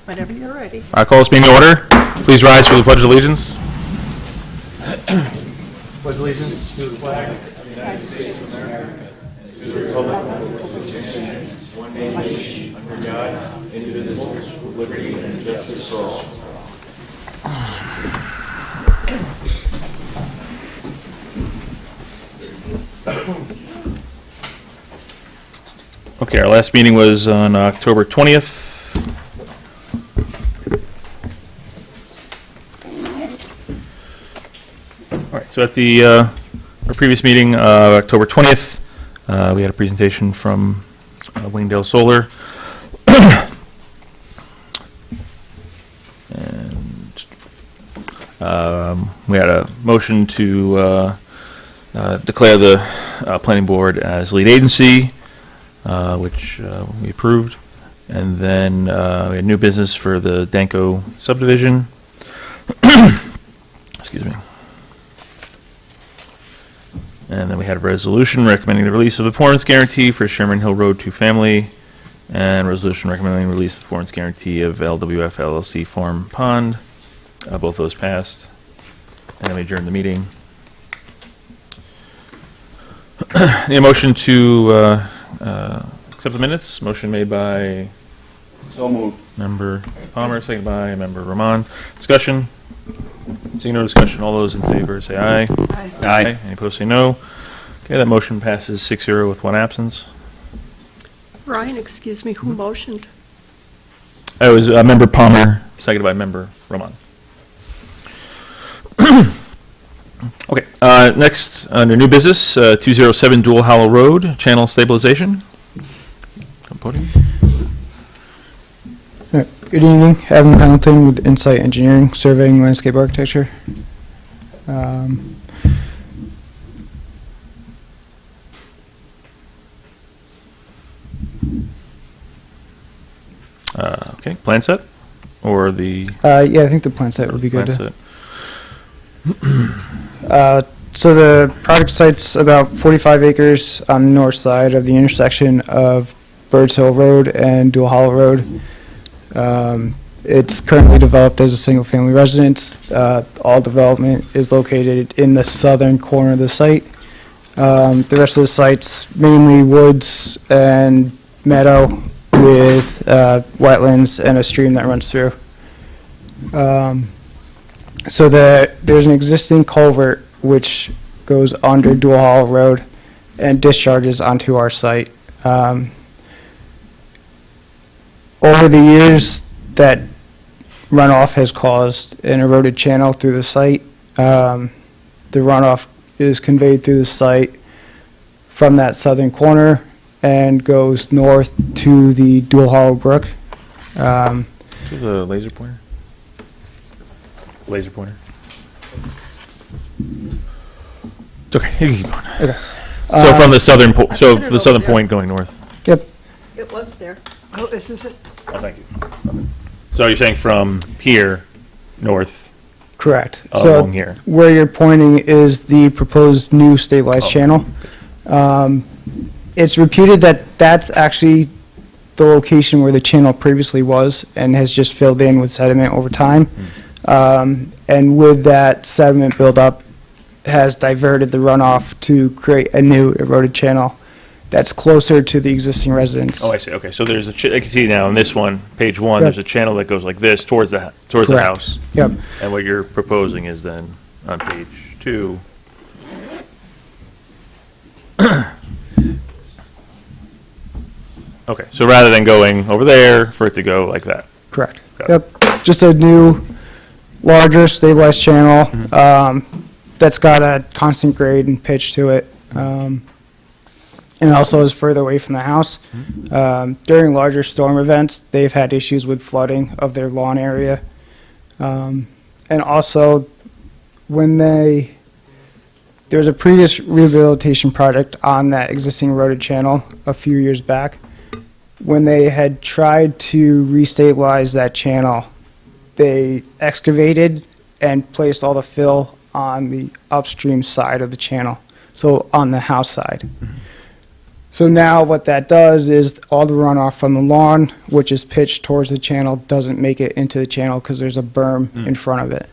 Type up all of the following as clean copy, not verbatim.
Whenever you're ready. I call this meeting to order. Please rise for the Pledge of Allegiance. Pledge allegiance to the flag of the United States of America, to the republic which stands one nation under God, indivisible, with liberty and justice for all. Okay, our last meeting was on October 20th. All right, so at the our previous meeting, October 20th, we had a presentation from Wingdale Solar. And we had a motion to declare the planning board as lead agency, which we approved. And then we had new business for the Danko subdivision. Excuse me. And then we had a resolution recommending the release of the performance guarantee for Sherman Hill Road 2 family, and resolution recommending the release of the performance guarantee of LWF LLC Farm Pond. Both those passed. And then we adjourned the meeting. Need a motion to accept the minutes. Motion made by So moved. Member Palmer, seconded by Member Rahman. Discussion? Seeing no discussion, all those in favor say aye. Aye. Aye. Any opposed say no. Okay, that motion passes 6-0 with one absence. Ryan, excuse me, who motioned? It was Member Palmer, seconded by Member Rahman. Okay, next, under new business, 207 Dual Hollow Road, channel stabilization. Come podium. Good evening, Evan Pendleton with Insight Engineering, Surveying Landscape Architecture. Okay, plan set, or the Yeah, I think the plan set would be good. plan To, set? so the project site's about 45 acres on the north side of the intersection of Birds Hill Road and Dual Hollow Road. It's currently developed as a single-family residence. All development is located in the southern corner of the site. The rest of the site's mainly woods and meadow with wetlands and a stream that runs through. So there's an existing culvert which goes under Dual Hollow Road and discharges onto our site. Over the years, that runoff has caused an eroded channel through the site. The runoff is conveyed through the site from that southern corner and goes north to the Dual Hollow Brook. Do the laser pointer? Laser pointer. It's okay. You can keep going. Okay. So from the southern, I so put it the southern over there. point going north. Yep, It was there. Oh, this is it. Oh, thank you. Okay. So you're saying from here north correct. along here. Where you're pointing is the proposed new stabilized Oh. channel. It's reputed that that's actually the location where the channel previously was and has just filled in with sediment over time. And with that sediment buildup, has diverted the runoff to create a new eroded channel that's closer to the existing residence. Oh, I see. Okay, so there's a. I can see now on this one, page one. Yep. There's a channel that goes like this towards the the Correct. house. Yep. And what you're proposing is then on page 2. Okay, so rather than going over there, for it to go like that. Correct. Got it. Yep. Just a new, larger, stabilized channel that's got a constant grade and pitch to it. And also is further away from the house. During larger storm events, they've had issues with flooding of their lawn area. And also, when there was a previous rehabilitation project on that existing eroded channel a few years back. When they had tried to restabilize that channel, they excavated and placed all the fill on the upstream side of the channel. so on the house side. So now what that does is all the runoff from the lawn, which is pitched towards the channel, doesn't make it into the channel because there's a berm in front of it.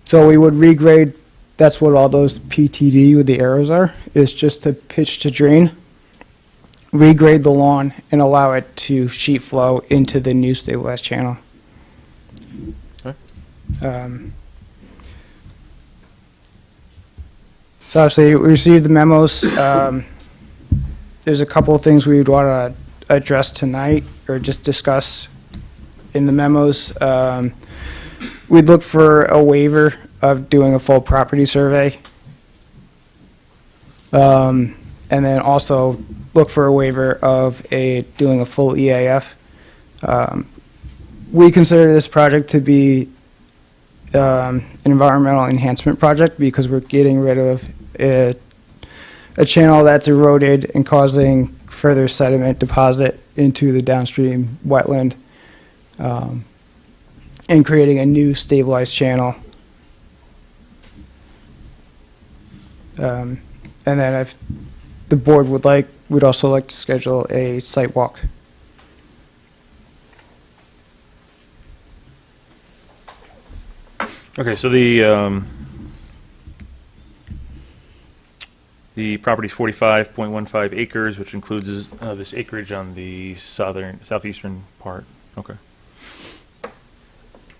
So we would regrade, that's what all those PTD with the arrows are, is just to pitch to drain, regrade the lawn, and allow it to sheet flow into the new stabilized channel. Okay. So obviously, we received the memos. There's a couple of things we would want to address tonight, or just discuss in the memos. We'd look for a waiver of doing a full property survey. And then also look for a waiver of doing a full EAF. We consider this project to be an environmental enhancement project because we're getting rid of a channel that's eroded and causing further sediment deposit into the downstream wetland, and creating a new stabilized channel. And then if the board would like, we'd also like to schedule a site walk. Okay, so the property's 45.15 acres, which includes this acreage on the southeastern part. Okay.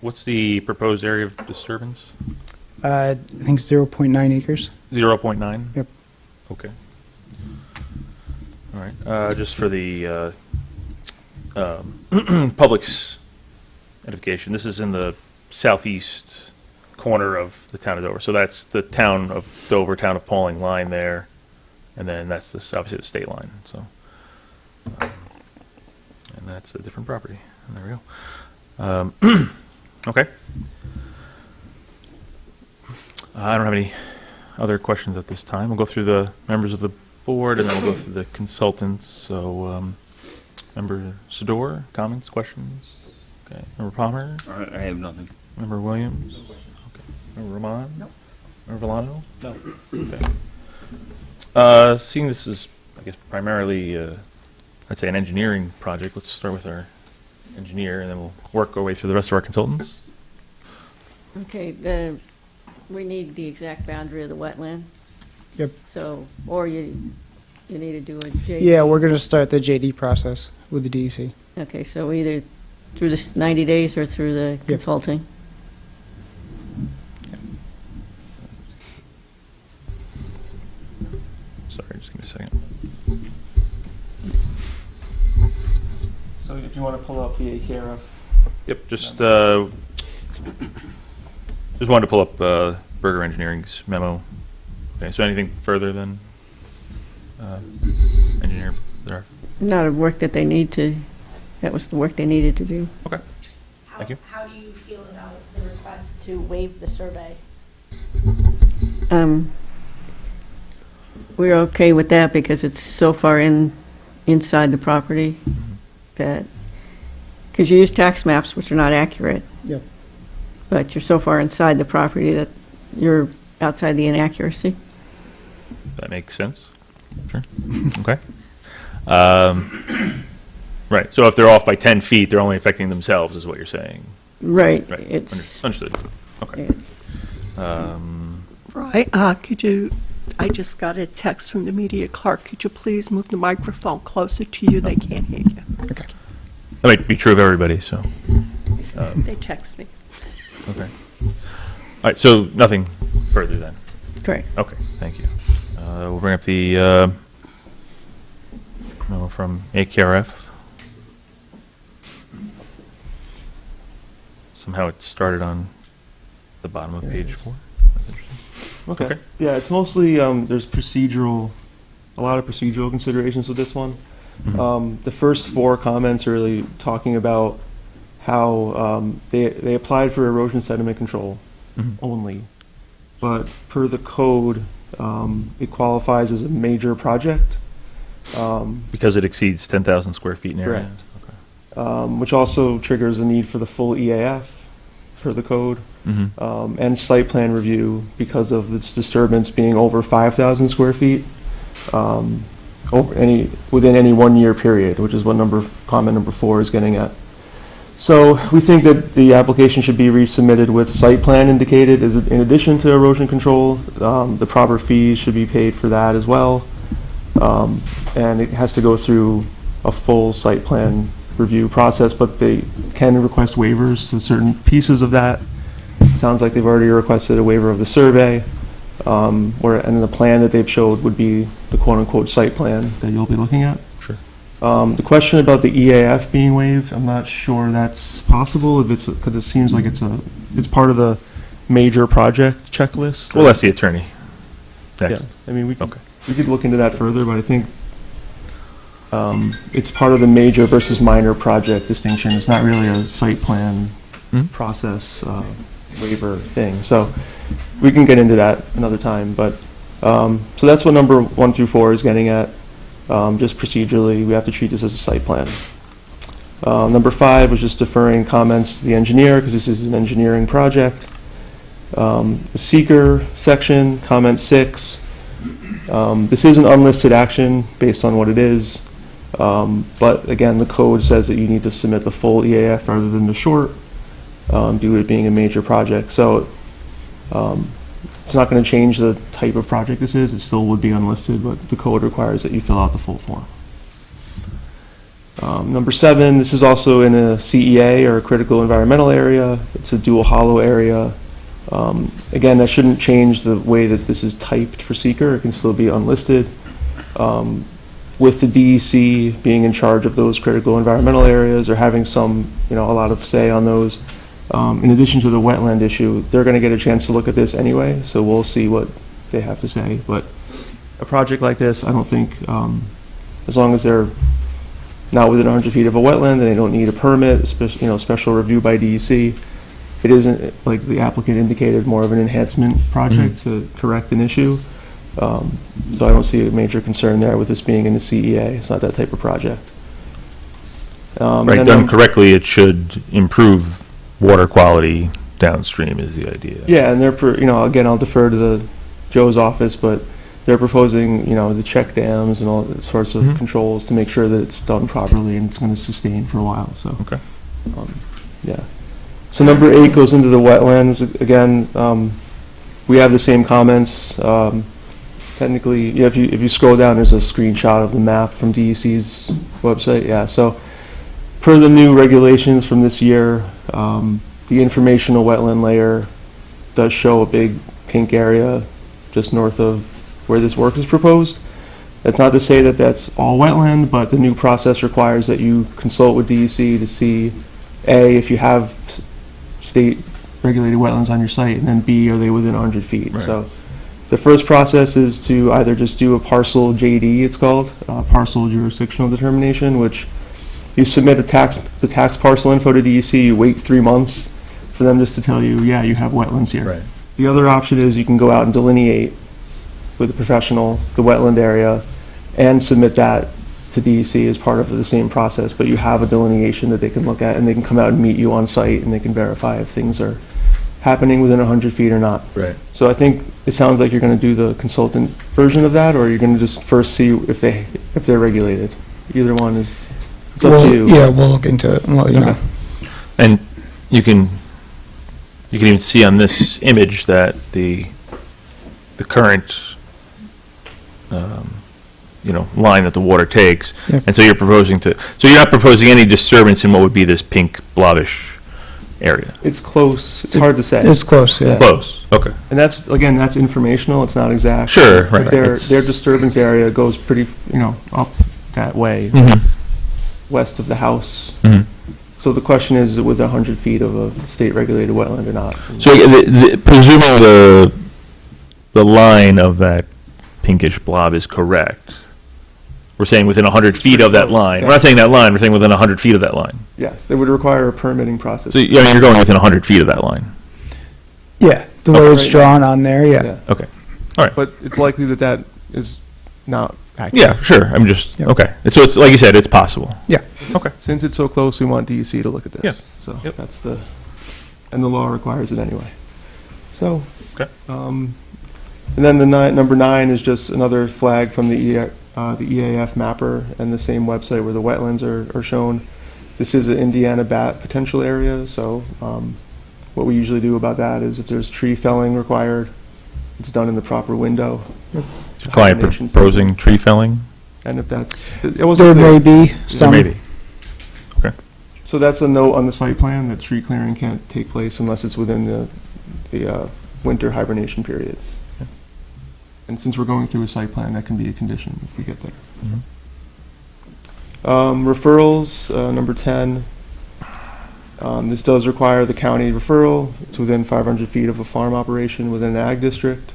What's the proposed area of disturbance? I think 0.9 acres. 0.9? Yep. Okay. All right. Just for the public's edification, this is in the southeast corner of the town of Dover. So that's the town of Dover, town of Pauling line there, and then that's obviously the state line. So, and that's a different property. And there we go. Okay. I don't have any other questions at this time. We'll go through the members of the board, and then we'll go through the consultants. So, Member Sador, comments, questions? Okay. Member Palmer? I have nothing. Member Williams? Okay. Member Roman? No. Member Villano? No. Okay. Seeing this is, I guess, primarily, I'd say an engineering project, let's start with our engineer, and then we'll work our way through the rest of our consultants. Okay, we need the exact boundary of the wetland. Yep. So, or you need to do a J. Yeah, we're going to start the JD process with the DEC. Okay, so either through this 90 days or through the consulting. Sorry, just give me a second. So if you want to pull up the AKRF. Yep, just wanted to pull up Berger Engineering's memo. Okay, so anything further than engineer there? Not a work that they need to, that was the work they needed to do. Okay, thank you. How do you feel about the request to waive the survey? We're okay with that because it's so far inside the property that, because you use tax maps, which are not accurate. Yep. But you're so far inside the property that you're outside the inaccuracy. That makes sense. Sure. Okay. Right. So if they're off by 10 feet, they're only affecting themselves, is what you're saying. Right. Right. It's, Understood. Okay. Right, I just got a text from the media clerk. Could you please move the microphone closer to you? They can't hear you. Okay. That might be true of everybody. So. They text me. Okay. All right. So nothing further then. correct. Okay. Thank you. We'll bring up the memo from AKRF. Somehow it started on the bottom of page 4. That's interesting. Okay. Okay. Yeah, it's mostly, there's a lot of procedural considerations with this one. Mhm. The first 4 comments are really talking about how they applied for erosion sediment control Mhm. only, but per the code, it qualifies as a major project, Because it exceeds 10,000 square feet in area. Correct. which also triggers a need for the full EAF. per the code, Mhm. and site plan review because of its disturbance being over 5,000 square feet, within any 1 year period, which is what comment number 4 is getting at. So we think that the application should be resubmitted with site plan indicated in addition to erosion control. The proper fees should be paid for that as well. And it has to go through a full site plan review process, but they can request waivers to certain pieces of that. It sounds like they've already requested a waiver of the survey, and the plan that they've showed would be the quote-unquote site plan that you'll be looking at. Sure. The question about the EAF being waived, I'm not sure that's possible, if it's, because it seems like it's part of the major project checklist. We'll ask the attorney Yeah, next. I mean, Okay. we could look into that further, but I think it's part of the major versus minor project distinction. It's not really a site plan Hmm? process waiver thing. So we can get into that another time, but, so that's what number 1 through 4 is getting at. Just procedurally, we have to treat this as a site plan. Number 5 was just deferring comments to the engineer, because this is an engineering project. The seeker section, comment 6. This is an unlisted action based on what it is. But again, the code says that you need to submit the full EAF rather than the short, due to it being a major project. So it's not going to change the type of project this is. It still would be unlisted, but the code requires that you fill out the full form. Number 7, this is also in a CEA, or a critical environmental area. It's a dual hollow area. Again, that shouldn't change the way that this is typed for seeker. It can still be unlisted. With the DEC being in charge of those critical environmental areas, or having a lot of say on those, in addition to the wetland issue, they're going to get a chance to look at this anyway, so we'll see what they have to say. But a project like this, I don't think, as long as they're not within 100 feet of a wetland, and they don't need a permit, special review by DEC, it isn't, like the applicant indicated, more of an enhancement project to correct an issue. So I don't see a major concern there with this being in the CEA. It's not that type of project. Right, and done then- correctly, it should improve water quality downstream is the idea. Yeah, and again, I'll defer to Joe's office, but they're proposing, the check dams and all sorts of Mhm. controls to make sure that it's done properly and it's going to sustain for a while, so. Okay. Yeah. So number 8 goes into the wetlands. Again, we have the same comments. Technically, if you scroll down, there's a screenshot of the map from DEC's website. Yeah, so per the new regulations from this year, the informational wetland layer does show a big pink area just north of where this work is proposed. That's not to say that that's all wetland, but the new process requires that you consult with DEC to see, A, if you have state regulated wetlands on your site, and then B, are they within 100 feet? Right. So the first process is to either just do a parcel JD, it's called, parcel jurisdictional determination, which you submit the tax parcel info to DEC, you wait 3 months for them just to tell you, yeah, you have wetlands here. Right. The other option is you can go out and delineate with a professional the wetland area and submit that to DEC as part of the same process, but you have a delineation that they can look at, and they can come out and meet you on site, and they can verify if things are happening within 100 feet or not. Right. So I think it sounds like you're going to do the consultant version of that, or you're going to just first see if they're regulated. Either one is, it's up to you. Yeah, we'll look into it and let you know. Okay. And you can even see on this image that the current, line that the water takes. Yep. And so you're not proposing any disturbance in what would be this pink blobish area? It's close. It's hard to say. It's close, yeah. Close, okay. And that's informational. It's not exact. Sure, But right. Their It's- disturbance area goes pretty, up that way, Mhm. west of the house. Mhm. So the question is it within 100 feet of a state-regulated wetland or not? So presuming the line of that pinkish blob is correct, we're saying within 100 feet of that close, line. yeah. We're not saying that line, we're saying within 100 feet of that line. Yes, they would require a permitting process. So, you're going within 100 feet of that line. Yeah, the way Okay. it's drawn on there, yeah. Okay. But it's likely that is not accurate. Yeah, sure, I'm just, Yep. okay. So it's, like you said, it's possible. Yeah. Okay. Since it's so close, we want DEC to look at this. Yeah. So Yep. that's the and the law requires it anyway. So, Okay. and then number 9 is just another flag from the EAF mapper and the same website where the wetlands are shown. This is an Indiana bat potential area, so what we usually do about that is if there's tree felling required, it's done in the proper window. Client Hibernation proposing season. tree felling? And if that's, it There wasn't may clear. be some. Maybe. Okay. So that's a note on the site plan that tree clearing can't take place unless it's within the winter hibernation period. Yeah. And since we're going through a site plan, that can be a condition if we get there. Mhm. Referrals, number 10. This does require the county referral. It's within 500 feet of a farm operation within an ag district.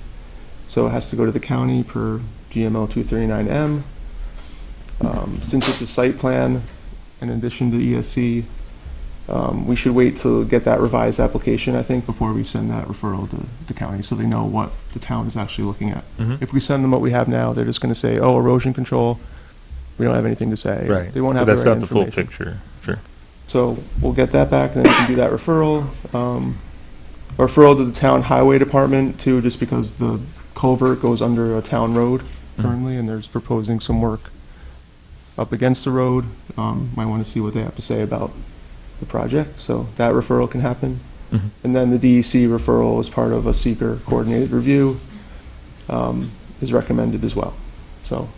So it has to go to the county per GML 239M. Since it's a site plan, in addition to ESC, we should wait to get that revised application, I think, before we send that referral to the county, so they know what the town is actually looking at. Mhm. If we send them what we have now, they're just gonna say, oh, erosion control, we don't have anything to say. Right. They won't have But the that's right not the full information. picture. Sure. So we'll get that back, and then we can do that referral. A referral to the town highway department too, just because the culvert goes under a town road currently, and there's proposing some work up against the road. Might want to see what they have to say about the project, so that referral can happen. Mhm. And then the DEC referral as part of a seeker coordinated review is recommended as well. So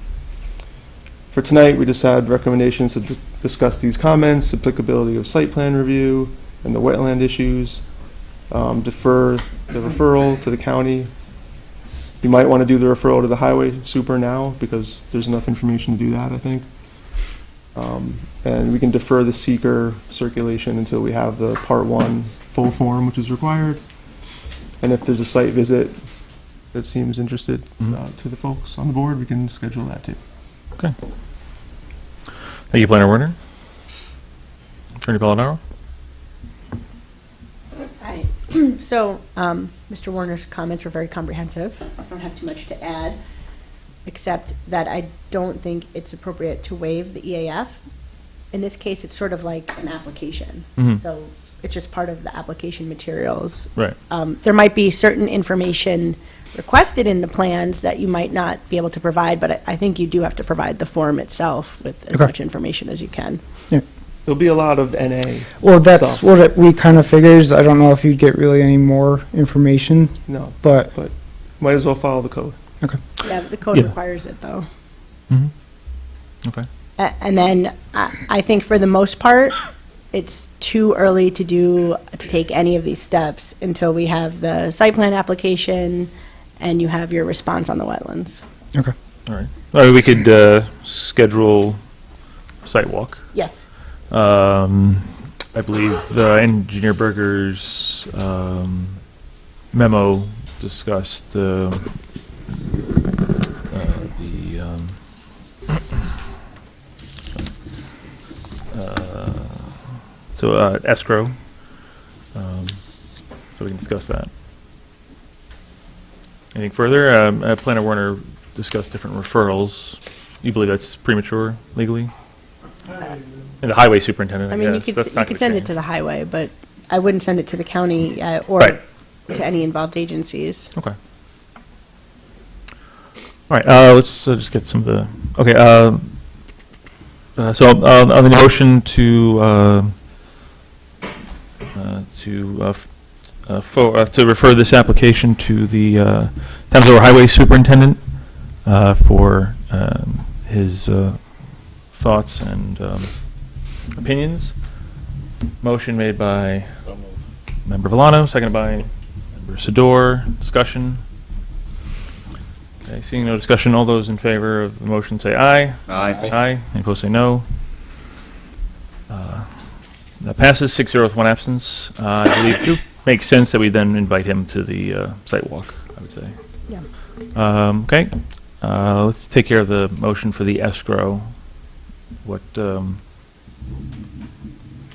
for tonight, we just had recommendations to discuss these comments, applicability of site plan review, and the wetland issues. Defer the referral to the county. You might want to do the referral to the highway super now, because there's enough information to do that, I think. And we can defer the seeker circulation until we have the Part 1 full form, which is required. And if there's a site visit that seems interested to the folks on the board, we can schedule that too. Okay. Thank you, Planner Werner. Attorney Polidoro? Hi. So, Mr. Warner's comments were very comprehensive. I don't have too much to add, except that I don't think it's appropriate to waive the EAF. In this case, it's sort of like an application. Mhm. So it's just part of the application materials. Right. There might be certain information requested in the plans that you might not be able to provide, but I think you do have to provide the form itself with as Okay. much information as you can. There'll be a lot of NA. Well, that's Stuff. what we kind of figures. I don't know if you'd get really any more information, No, but might as well follow the code. Yeah, but the code Yeah. requires it, though. Mhm. Okay. And then I think for the most part, it's too early to take any of these steps until we have the site plan application and you have your response on the wetlands. okay. All right. All right, we could schedule a site walk. Yes. I believe Engineer Berger's memo discussed the escrow. So we can discuss that. Anything further? Planner Warner discussed different referrals. You believe that's premature legally? And the highway superintendent, I I mean, guess. you That's not could gonna send it change. to the highway, but I wouldn't send it to the county or Right. to any involved agencies. Okay. All right, let's just get some of the, okay, so on the motion to refer this application to the Thames River Highway Superintendent for his thoughts and opinions. Motion made by Member Villano, seconded by Member Sador. Discussion. Okay, seeing no discussion, all those in favor of the motion say aye. Aye. Aye. Any opposed say no. That passes 6-0 with one absence. I believe it makes sense that we then invite him to the site walk, I would say. Yeah. Okay. Let's take care of the motion for the escrow. What do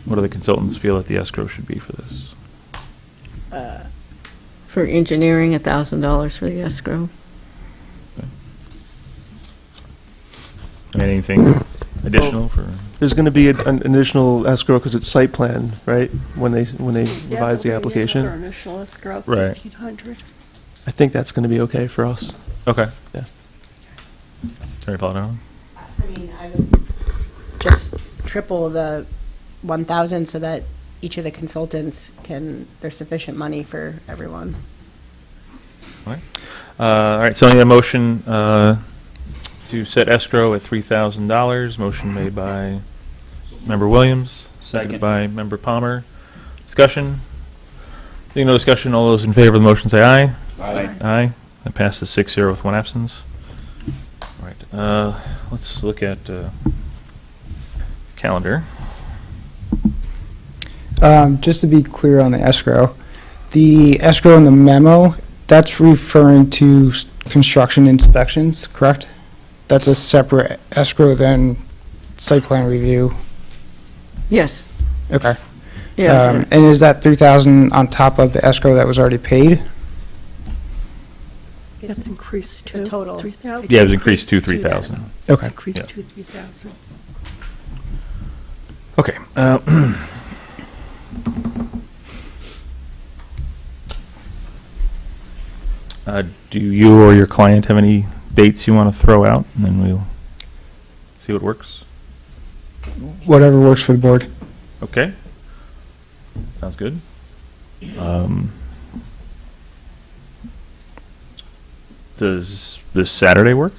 the consultants feel that the escrow should be for this? For engineering, $1,000 for the escrow. Anything additional for? There's going to be an additional escrow because it's site plan, right? When they revise the Our application. initial escrow, Right. 1,500. I think that's going to be okay for us. Okay. Yeah. Attorney Polidoro? I mean, I would just triple the 1,000 so that each of the consultants there's sufficient money for everyone. All right, so I need a motion to set escrow at $3,000. Motion made by Member Williams, seconded by Member Palmer. Discussion? Seeing no discussion, all those in favor of the motion say aye. Aye. Aye. That passes 6-0 with one absence. All right, let's look at calendar. Just to be clear on the escrow in the memo, that's referring to construction inspections, correct? That's a separate escrow than site plan review. Yes, Okay. yeah. And is that 3,000 on top of the escrow that was already paid? That's increased The to total. 3,000. Yeah, it was increased to 3,000. Okay. It's increased Yeah. to 3,000. Okay. Do you or your client have any dates you want to throw out, and then we'll see what works? Whatever works for the board. Okay. Sounds good. Does this Saturday work?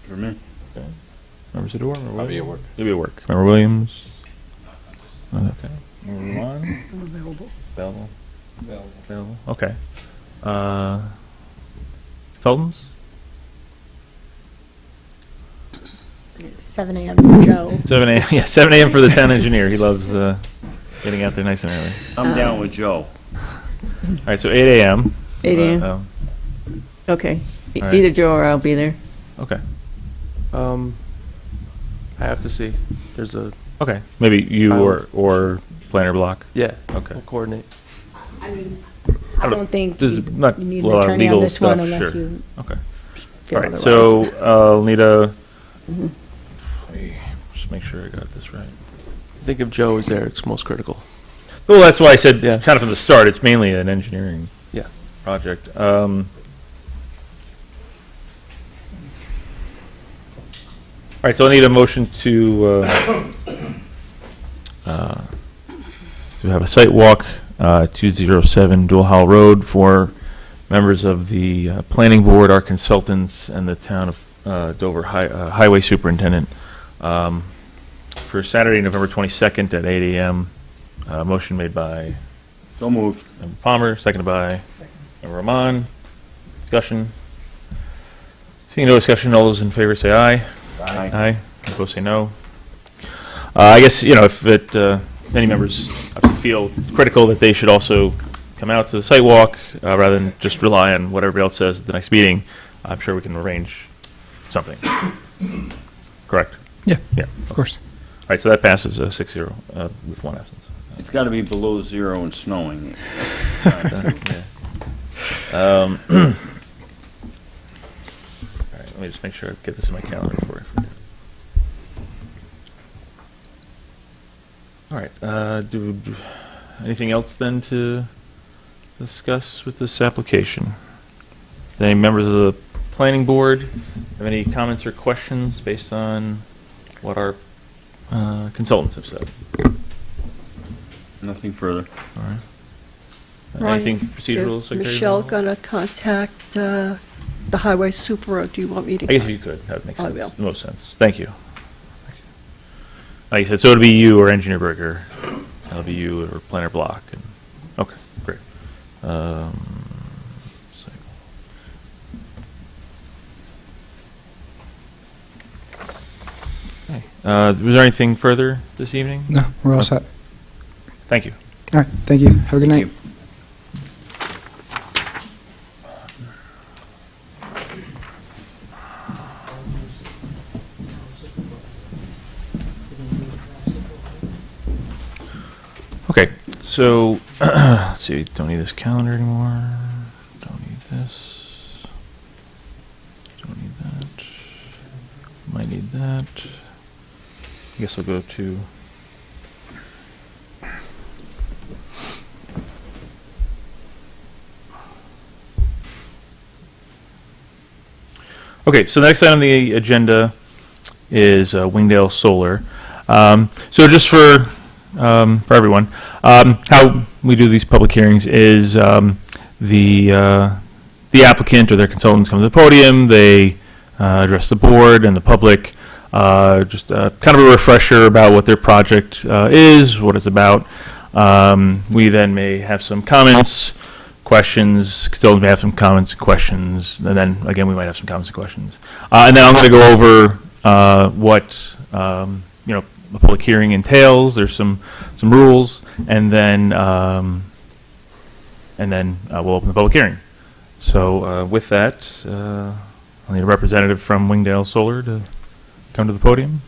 For me. Member Sador? Member I'll be at Williams? work. You'll be at work. Member Williams? Okay. Member Ron? I'm available. Available? Available. Okay. Felton's? 7 a.m. for Joe. 7 a.m. Yeah, 7 a.m. for the town engineer. He loves getting out there nice and early. I'm down with Joe. All right, so 8 a.m. 8 a.m.? Okay. All right. Either Joe or I'll be there. Okay. I have to see. There's a, Okay. Maybe you Silence. or planner block. yeah, Okay. we'll coordinate. I mean, I don't think This you is not you need a an lot of attorney on legal this one stuff, unless sure. you Okay. feel All right. otherwise. So I'll need a. Let me just make sure I got this right. I think if Joe is there, it's most critical. Well, that's why I said Yeah. kind of from the start. It's mainly an engineering Yeah. project. All right, so I need a motion to have a site walk, 207 Dual Hall Road for members of the planning board, our consultants, and the town of Dover Highway Superintendent for Saturday, November 22nd at 8 a.m. Motion made by So moved. Member Palmer, seconded by Member Rahman. Discussion. Seeing no discussion, all those in favor say aye. Aye. Aye. Opposed say no. I guess, if any members feel critical that they should also come out to the site walk rather than just rely on what everybody else says at the next meeting, I'm sure we can arrange something. Correct? Yeah, Yeah. of course. All right, so that passes 6-0 with one absence. It's got to be below zero and snowing. All right, let me just make sure I get this in my calendar before I forget. All right, anything else then to discuss with this application? Any members of the planning board have any comments or questions based on what our consultants have said? Nothing further. All right. Ryan, Anything procedural? Is Secretary? Michelle going to contact the highway super, or do you want me to? I guess if you could, that would make I sense. will. The most sense. Thank you. Thank you. Like you said, so it'll be you or Engineer Berger. It'll be you or Planner Block. And, okay, great. Okay. Was there anything further this evening? No, we're all set. Thank you. All right, thank you. Have a good night. Okay, so let's see. Don't need this calendar anymore. Don't need this. Don't need that. I need that. I guess I'll go to. Okay, so the next item on the agenda is Wingdale Solar. So just for everyone, how we do these public hearings is the applicant or their consultants come to the podium, they address the board and the public, just kind of a refresher about what their project is, what it's about. We then may have some comments, questions, consultants may have some comments and questions, and then again we might have some comments and questions. And then I'm going to go over what a public hearing entails. There's some rules, and then we'll open the public hearing. So with that, I'll need a representative from Wingdale Solar to come to the podium.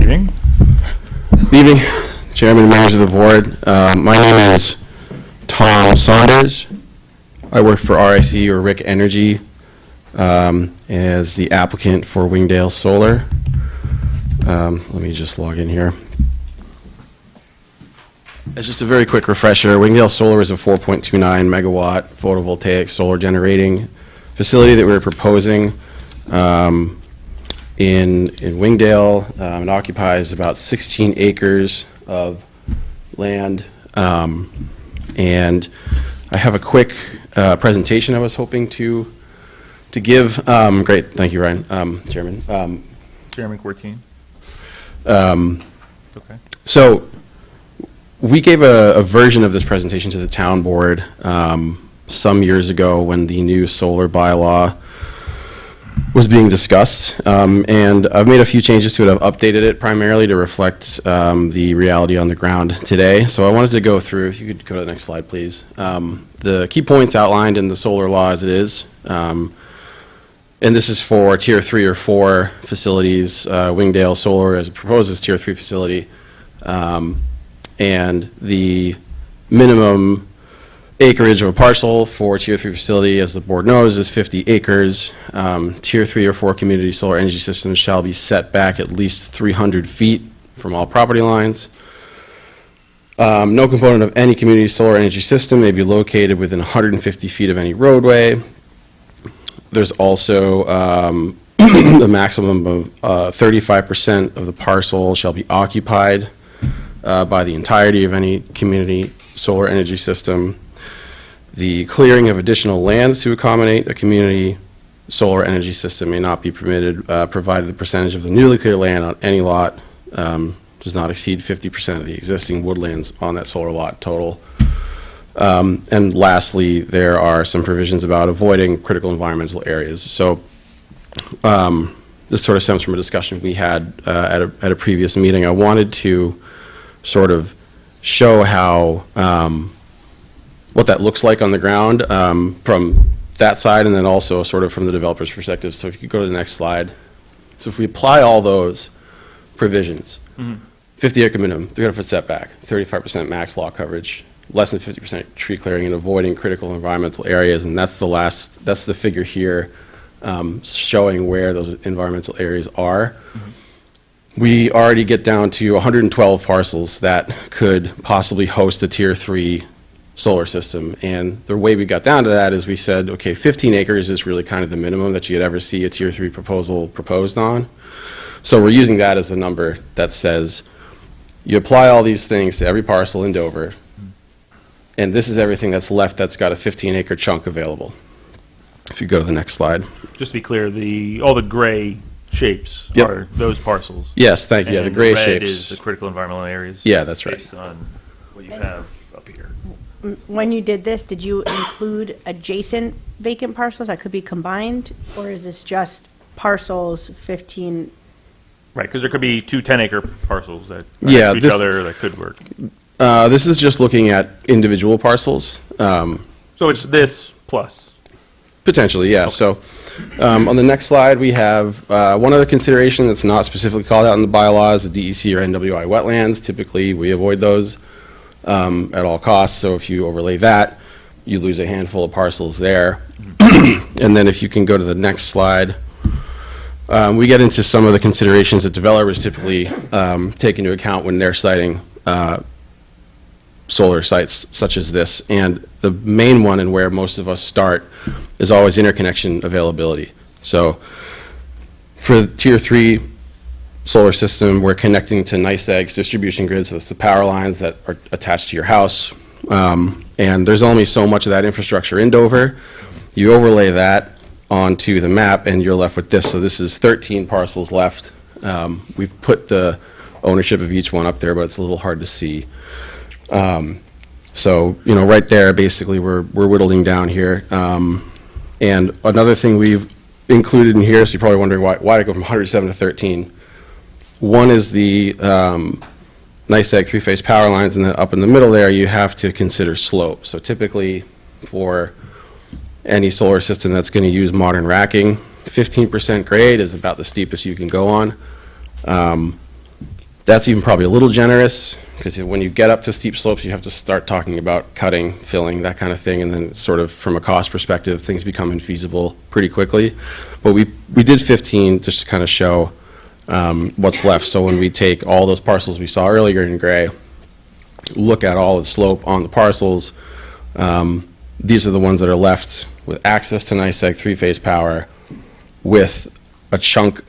Evening. Good evening, Chairman and members of the board. My name is Tom Saunders. I work for RIC, or RIC Energy, as the applicant for Wingdale Solar. Let me just log in here. As just a very quick refresher, Wingdale Solar is a 4.29 megawatt photovoltaic solar generating facility that we're proposing in Wingdale. It occupies about 16 acres of land, and I have a quick presentation I was hoping to give. Great, thank you, Ryan, Chairman. Chairman Courtine. Okay. So we gave a version of this presentation to the town board some years ago when the new solar bylaw was being discussed, and I've made a few changes to it. I've updated it primarily to reflect the reality on the ground today. So I wanted to go through, if you could go to the next slide, please, the key points outlined in the solar law as it is. And this is for Tier 3 or 4 facilities. Wingdale Solar, as it proposes, Tier 3 facility. And the minimum acreage of a parcel for Tier 3 facility, as the board knows, is 50 acres. Tier 3 or 4 community solar energy systems shall be set back at least 300 feet from all property lines. No component of any community solar energy system may be located within 150 feet of any roadway. There's also a maximum of 35% of the parcel shall be occupied by the entirety of any community solar energy system. The clearing of additional lands to accommodate a community solar energy system may not be permitted, provided the percentage of the newly cleared land on any lot does not exceed 50% of the existing woodlands on that solar lot total. And lastly, there are some provisions about avoiding critical environmental areas. So this sort of stems from a discussion we had at a previous meeting. I wanted to sort of show how what that looks like on the ground from that side, and then also sort of from the developer's perspective. So if you could go to the next slide. So if we apply all those provisions, 50 acre minimum, 300 foot setback, 35% max lot coverage, less than 50% tree clearing, and avoiding critical environmental areas, and that's the figure here showing where those environmental areas are. We already get down to 112 parcels that could possibly host a Tier 3 solar system, and the way we got down to that is we said, okay, 15 acres is really kind of the minimum that you'd ever see a Tier 3 proposal proposed on. So we're using that as the number that says you apply all these things to every parcel in Dover, and this is everything that's left that's got a 15-acre chunk available. If you go to the next slide. Just to be clear, all the gray shapes Yep. are those parcels. Yes, thank you. Yeah, the And gray red shapes. is the critical environmental areas. Yeah, that's right. Based on what you have up here. When you did this, did you include adjacent vacant parcels that could be combined? Or is this just parcels 15? Right, because there could be two 10-acre parcels that are Yeah, next to each this- other that could work. This is just looking at individual parcels. So it's this plus. Potentially, yeah. So on the next slide, we have one other consideration that's not specifically called out in the bylaws, the DEC or NWI wetlands. Typically, we avoid those at all costs. So if you overlay that, you lose a handful of parcels there. And then if you can go to the next slide, we get into some of the considerations that developers typically take into account when they're citing solar sites such as this. And the main one, and where most of us start, is always interconnection availability. So for the Tier 3 solar system, we're connecting to NYSEG's distribution grid, so it's the power lines that are attached to your house. And there's only so much of that infrastructure in Dover. You overlay that onto the map, and you're left with this. So this is 13 parcels left. We've put the ownership of each one up there, but it's a little hard to see. So, you know, right there, basically, we're whittling down here. And another thing we've included in here, so you're probably wondering why did I go from 107 to 13? One is the NYSEG three-phase power lines, and then up in the middle there, you have to consider slope. So typically, for any solar system that's going to use modern racking, 15% grade is about the steepest you can go on. That's even probably a little generous, because when you get up to steep slopes, you have to start talking about cutting, filling, that kind of thing, and then sort of from a cost perspective, things become infeasible pretty quickly. But we did 15 just to kind of show what's left. So when we take all those parcels we saw earlier in gray, look at all the slope on the parcels, these are the ones that are left with access to NYSEG three-phase power with a chunk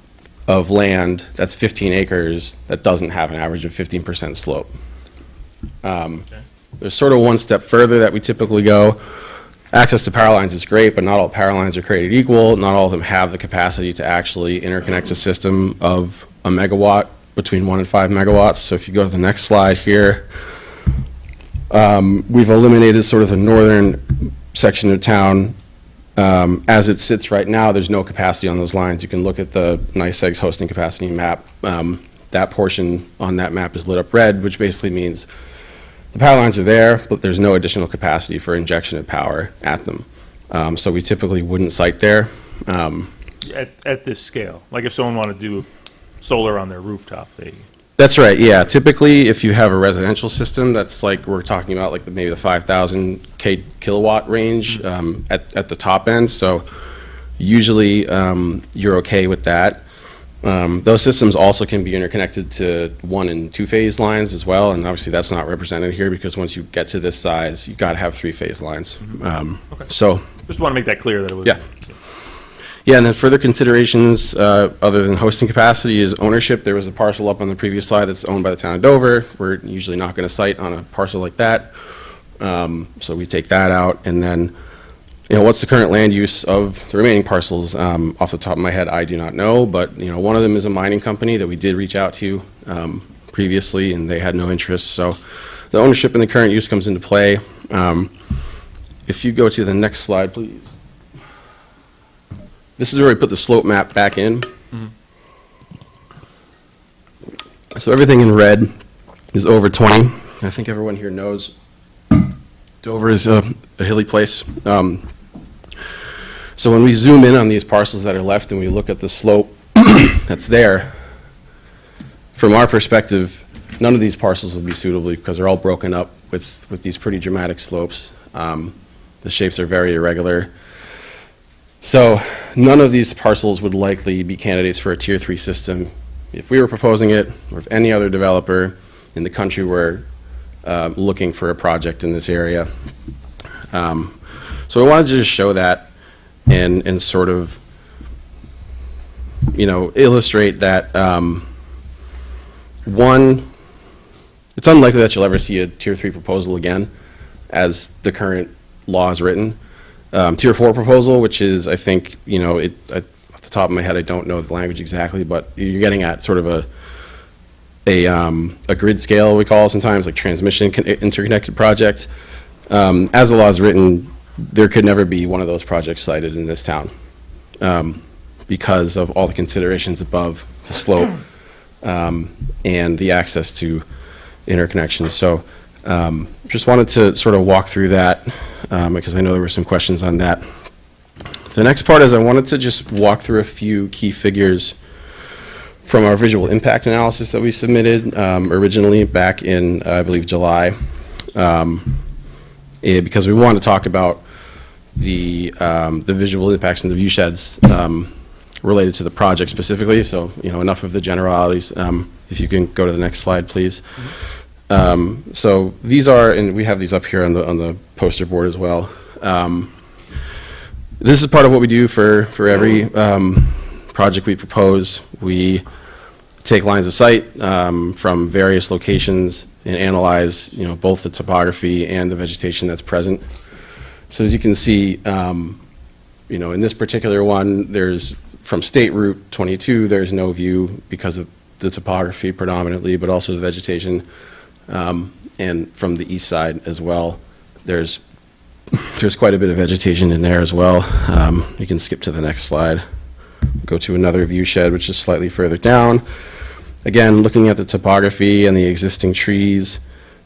of land that's 15 acres that doesn't have an average of 15% slope. There's sort of one step further that we typically go. Access to power lines is great, but not all power lines are created equal. Not all of them have the capacity to actually interconnect a system of a megawatt, between 1 and 5 megawatts. So if you go to the next slide here, we've eliminated sort of the northern section of town. As it sits right now, there's no capacity on those lines. You can look at the NYSEG's hosting capacity map. That portion on that map is lit up red, which basically means the power lines are there, but there's no additional capacity for injection of power at them. So we typically wouldn't site there. At this scale, like if someone wanted to do solar on their rooftop, That's right, yeah. Typically, if you have a residential system, that's like, we're talking about like maybe the 5,000 kilowatt range at the top end. So usually you're okay with that. Those systems also can be interconnected to 1 and 2 phase lines as well, and obviously that's not represented here because once you get to this size, you've got to have 3 phase lines. Okay. So just want to make that clear that it was. Yeah. Yeah, and then further considerations other than hosting capacity is ownership. There was a parcel up on the previous slide that's owned by the town of Dover. We're usually not going to site on a parcel like that, so we take that out. And then, you know, what's the current land use of the remaining parcels? Off the top of my head, I do not know, but you know, one of them is a mining company that we did reach out to previously, and they had no interest. So the ownership and the current use comes into play. If you go to the next slide, please. This is where we put the slope map back in. So everything in red is over 20. I think everyone here knows Dover is a hilly place. So when we zoom in on these parcels that are left and we look at the slope that's there, from our perspective, none of these parcels would be suitable because they're all broken up with these pretty dramatic slopes. The shapes are very irregular. So none of these parcels would likely be candidates for a Tier 3 system if we were proposing it, or if any other developer in the country were looking for a project in this area. So I wanted to just show that and sort of, you know, illustrate that, one, it's unlikely that you'll ever see a Tier 3 proposal again as the current law is written. Tier 4 proposal, which is, I think, you know, off the top of my head, I don't know the language exactly, but you're getting at sort of a grid scale, we call it sometimes, like transmission interconnected project. As the law is written, there could never be one of those projects cited in this town because of all the considerations above the slope and the access to interconnections. So Just wanted to sort of walk through that because I know there were some questions on that. The next part is I wanted to just walk through a few key figures from our visual impact analysis that we submitted originally back in, I believe, July, because we want to talk about the visual impacts and the view sheds related to the project specifically. So, enough of the generalities. If you can go to the next slide, please. So these are, and we have these up here on the poster board as well. This is part of what we do for every project we propose. We take lines of sight from various locations and analyze, both the topography and the vegetation that's present. So as you can see, in this particular one, there's from State Route 22, there's no view because of the topography predominantly, but also the vegetation. And from the east side as well, there's quite a bit of vegetation in there as well. You can skip to the next slide. Go to another view shed, which is slightly further down. Again, looking at the topography and the existing trees,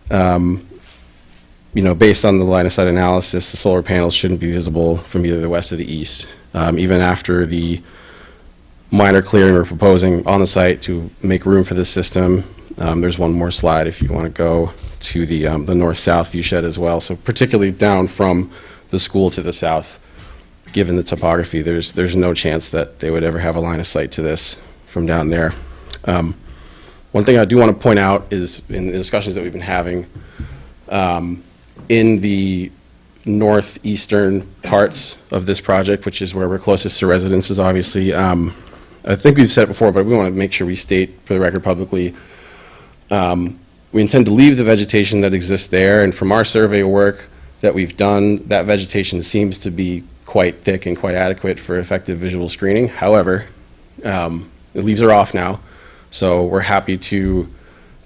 based on the line of sight analysis, the solar panels shouldn't be visible from either the west or the east. Even after the minor clearing we're proposing on the site to make room for this system, there's one more slide if you want to go to the north-south view shed as well. So particularly down from the school to the south, given the topography, there's no chance that they would ever have a line of sight to this from down there. One thing I do want to point out is in the discussions that we've been having, in the northeastern parts of this project, which is where we're closest to residences, obviously, I think we've said it before, but we want to make sure we state for the record publicly, we intend to leave the vegetation that exists there, and from our survey work that we've done, that vegetation seems to be quite thick and quite adequate for effective visual screening. However, the leaves are off now, so we're happy to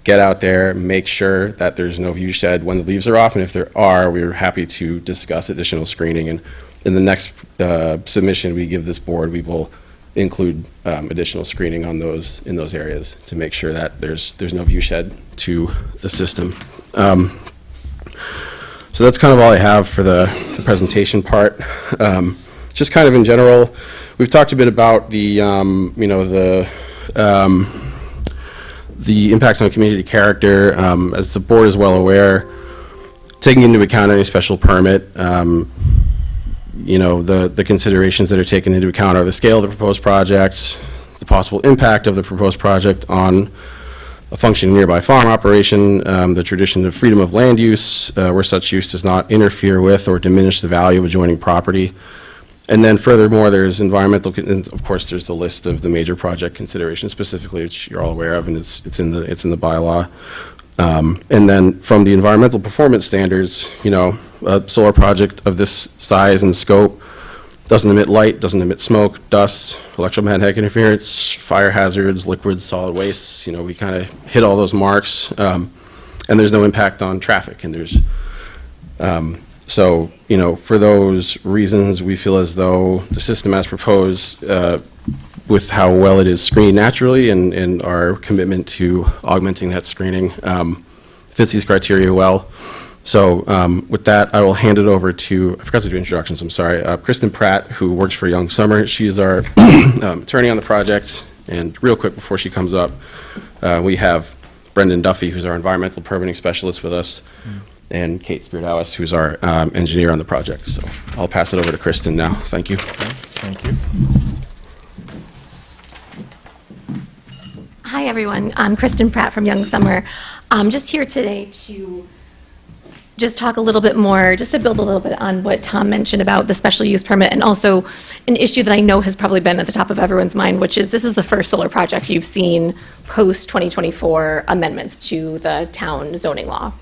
get out there, make sure that there's no view shed when the leaves are off, and if there are, we're happy to discuss additional screening. And in the next submission we give this board, we will include additional screening on those in those areas to make sure that there's no view shed to the system. So that's kind of all I have for the presentation part. Just kind of in general, we've talked a bit about the impact on community character. As the board is well aware, taking into account any special permit, the considerations that are taken into account are the scale of the proposed project, the possible impact of the proposed project on a functioning nearby farm operation, the tradition of freedom of land use, where such use does not interfere with or diminish the value of adjoining property. And then furthermore, there's environmental, and of course, there's the list of the major project considerations specifically, which you're all aware of, and it's in the bylaw. And then from the environmental performance standards, a solar project of this size and scope doesn't emit light, doesn't emit smoke, dust, electromagnetic interference, fire hazards, liquids, solid wastes. We kind of hit all those marks, and there's no impact on traffic. And there's so, for those reasons, we feel as though the system as proposed, with how well it is screened naturally and our commitment to augmenting that screening, fits these criteria well. So with that, I will hand it over to, I forgot to do introductions, I'm sorry, Kristen Pratt, who works for Young Summer. She's our attorney on the project. And real quick before she comes up, we have Brendan Duffy, who's our environmental permitting specialist with us, and Kate Spiridowis, who's our engineer on the project. So I'll pass it over to Kristen now. Thank you. Thank you. Hi, everyone. I'm Kristen Pratt from Young Summer. I'm just here today to just talk a little bit more, just to build a little bit on what Tom mentioned about the special use permit, and also an issue that I know has probably been at the top of everyone's mind, which is this is the first solar project you've seen post-2024 amendments to the town zoning law.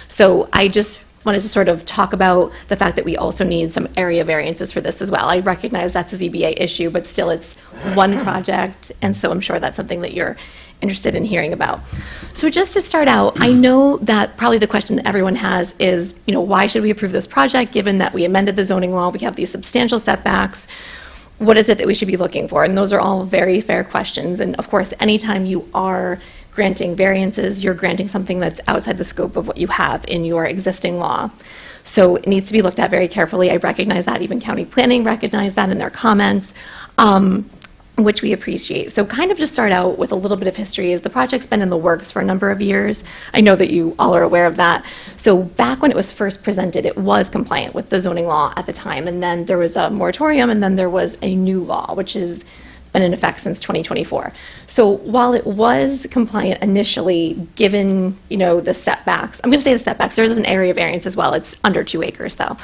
So I just wanted to sort of talk about the fact that we also need some area variances for this as well. I recognize that's a ZBA issue, but still it's one project, and so I'm sure that's something that you're interested in hearing about. So just to start out, I know that probably the question that everyone has is, why should we approve this project given that we amended the zoning law, we have these substantial setbacks? What is it that we should be looking for? And those are all very fair questions. And of course, anytime you are granting variances, you're granting something that's outside the scope of what you have in your existing law. So it needs to be looked at very carefully. I recognize that, even county planning recognized that in their comments, which we appreciate. So kind of just start out with a little bit of history. Is the project's been in the works for a number of years. I know that you all are aware of that. So back when it was first presented, it was compliant with the zoning law at the time. And then there was a moratorium, and then there was a new law, which has been in effect since 2024. So while it was compliant initially, given, the setbacks, I'm going to say the setbacks, there's an area variance as well. It's under 2 acres though.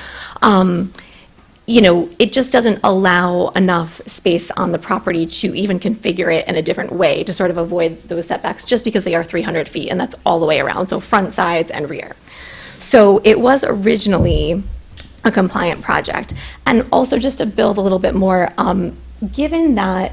It just doesn't allow enough space on the property to even configure it in a different way to sort of avoid those setbacks, just because they are 300 feet, and that's all the way around, so front, sides, and rear. So it was originally a compliant project. And also, just to build a little bit more, given that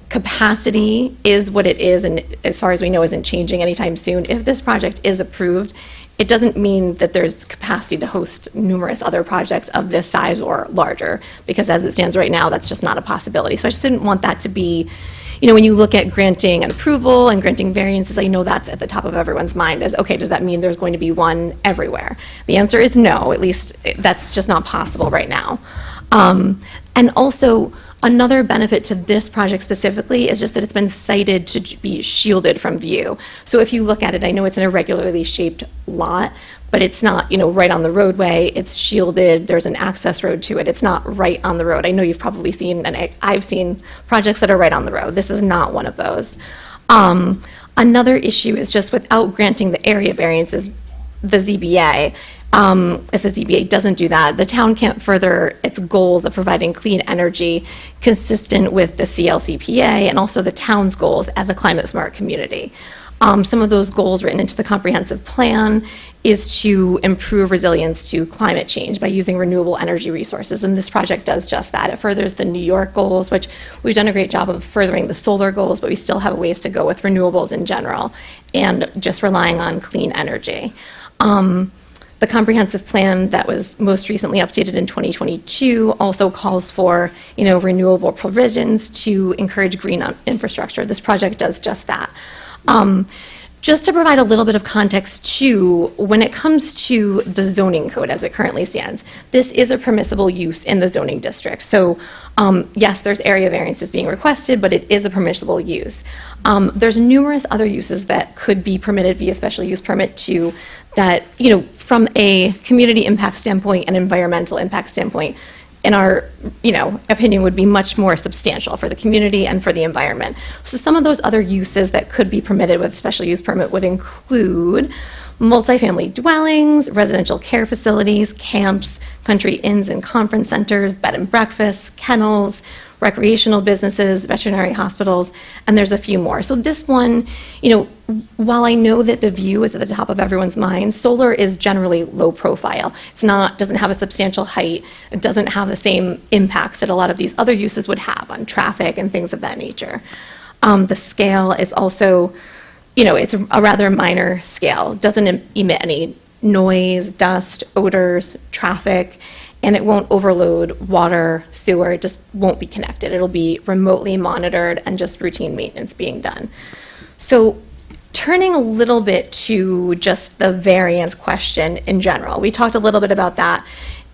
capacity is what it is, and as far as we know isn't changing anytime soon, if this project is approved, it doesn't mean that there's capacity to host numerous other projects of this size or larger, because as it stands right now, that's just not a possibility. So I just didn't want that to be, when you look at granting an approval and granting variances, I know that's at the top of everyone's mind as, okay, does that mean there's going to be one everywhere? The answer is no, at least that's just not possible right now. And also, another benefit to this project specifically is just that it's been cited to be shielded from view. So if you look at it, I know it's an irregularly shaped lot, but it's not, right on the roadway. It's shielded. There's an access road to it. It's not right on the road. I know you've probably seen, and I've seen projects that are right on the road. This is not one of those. Another issue is just without granting the area variances, the ZBA, if the ZBA doesn't do that, the town can't further its goals of providing clean energy consistent with the CLCPA and also the town's goals as a climate-smart community. Some of those goals written into the comprehensive plan is to improve resilience to climate change by using renewable energy resources, and this project does just that. It furthers the New York goals, which we've done a great job of furthering the solar goals, but we still have ways to go with renewables in general and just relying on clean energy. The comprehensive plan that was most recently updated in 2022 also calls for, renewable provisions to encourage green infrastructure. This project does just that. Just to provide a little bit of context too, when it comes to the zoning code as it currently stands, this is a permissible use in the zoning district. So yes, there's area variances being requested, but it is a permissible use. There's numerous other uses that could be permitted via special use permit too, that, from a community impact standpoint and environmental impact standpoint, in our, opinion, would be much more substantial for the community and for the environment. So some of those other uses that could be permitted with special use permit would include multifamily dwellings, residential care facilities, camps, country inns and conference centers, bed and breakfasts, kennels, recreational businesses, veterinary hospitals, and there's a few more. So this one, while I know that the view is at the top of everyone's mind, solar is generally low profile. Doesn't have a substantial height. It doesn't have the same impacts that a lot of these other uses would have on traffic and things of that nature. The scale is also, it's a rather minor scale. It doesn't emit any noise, dust, odors, traffic, and it won't overload water, sewer. It just won't be connected. It'll be remotely monitored and just routine maintenance being done. So turning a little bit to just the variance question in general, we talked a little bit about that.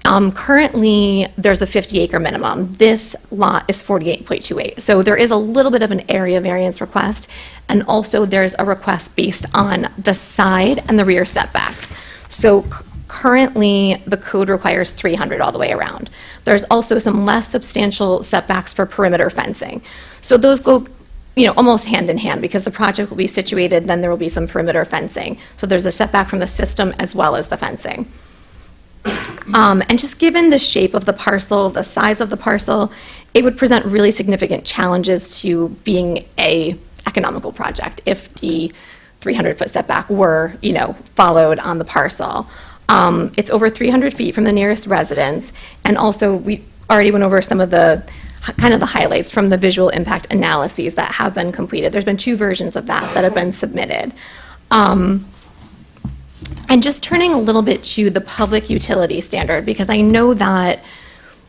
Currently, there's a 50-acre minimum. This lot is 48.28. So there is a little bit of an area variance request, and also there's a request based on the side and the rear setbacks. So currently, the code requires 300 all the way around. There's also some less substantial setbacks for perimeter fencing. So those go, almost hand in hand, because the project will be situated, then there will be some perimeter fencing. So there's a setback from the system as well as the fencing. And just given the shape of the parcel, the size of the parcel, it would present really significant challenges to being a economical project if the 300-foot setback were, followed on the parcel. It's over 300 feet from the nearest residence, and also we already went over some of the kind of the highlights from the visual impact analyses that have been completed. There's been 2 versions of that have been submitted. And just turning a little bit to the public utility standard, because I know that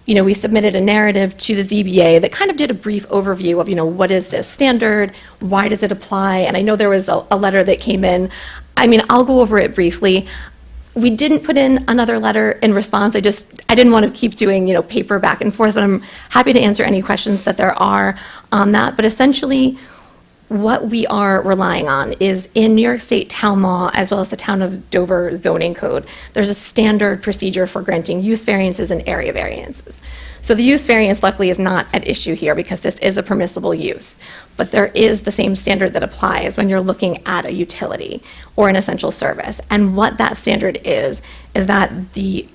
we submitted a narrative to the ZBA that kind of did a brief overview of, what is this standard? Why does it apply? And I know there was a letter that came in. I mean, I'll go over it briefly. We didn't put in another letter in response. I didn't want to keep doing, paper back and forth, but I'm happy to answer any questions that there are on that. But essentially, what we are relying on is in New York State town law, as well as the town of Dover zoning code, there's a standard procedure for granting use variances and area variances. So the use variance luckily is not at issue here because this is a permissible use. But there is the same standard that applies when you're looking at a utility or an essential service. And what that standard is that the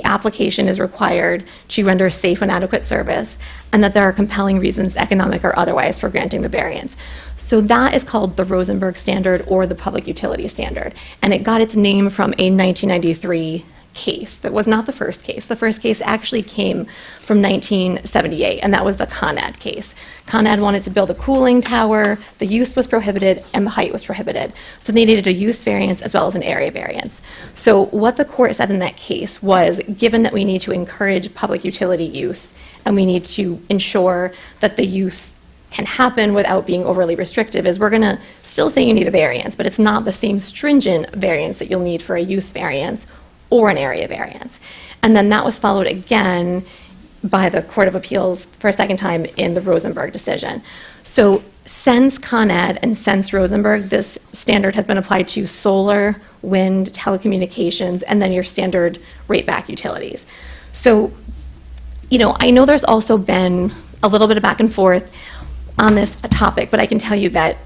application is required to render safe and adequate service, and that there are compelling reasons, economic or otherwise, for granting the variance. So that is called the Rosenberg standard or the public utility standard. And it got its name from a 1993 case. That was not the first case. The first case actually came from 1978, and that was the Con Ed case. Con Ed wanted to build a cooling tower, the use was prohibited, and the height was prohibited. So they needed a use variance as well as an area variance. So what the court said in that case was, given that we need to encourage public utility use, and we need to ensure that the use can happen without being overly restrictive, is we're going to still say you need a variance, but it's not the same stringent variance that you'll need for a use variance or an area variance. And then that was followed again by the Court of Appeals for a second time in the Rosenberg decision. So since Con Ed and since Rosenberg, this standard has been applied to solar, wind, telecommunications, and then your standard rate-back utilities. So, I know there's also been a little bit of back and forth on this topic, but I can tell you that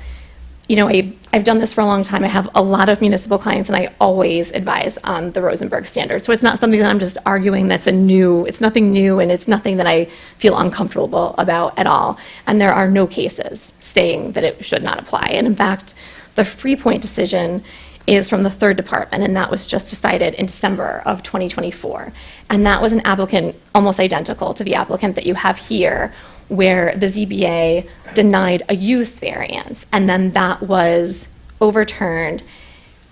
I've done this for a long time. I have a lot of municipal clients, and I always advise on the Rosenberg standard. So it's not something that I'm just arguing it's nothing new, and it's nothing that I feel uncomfortable about at all. And there are no cases saying that it should not apply. And in fact, the Freepoint decision is from the third department, and that was just decided in December of 2024. And that was an applicant almost identical to the applicant that you have here, where the ZBA denied a use variance, and then that was overturned.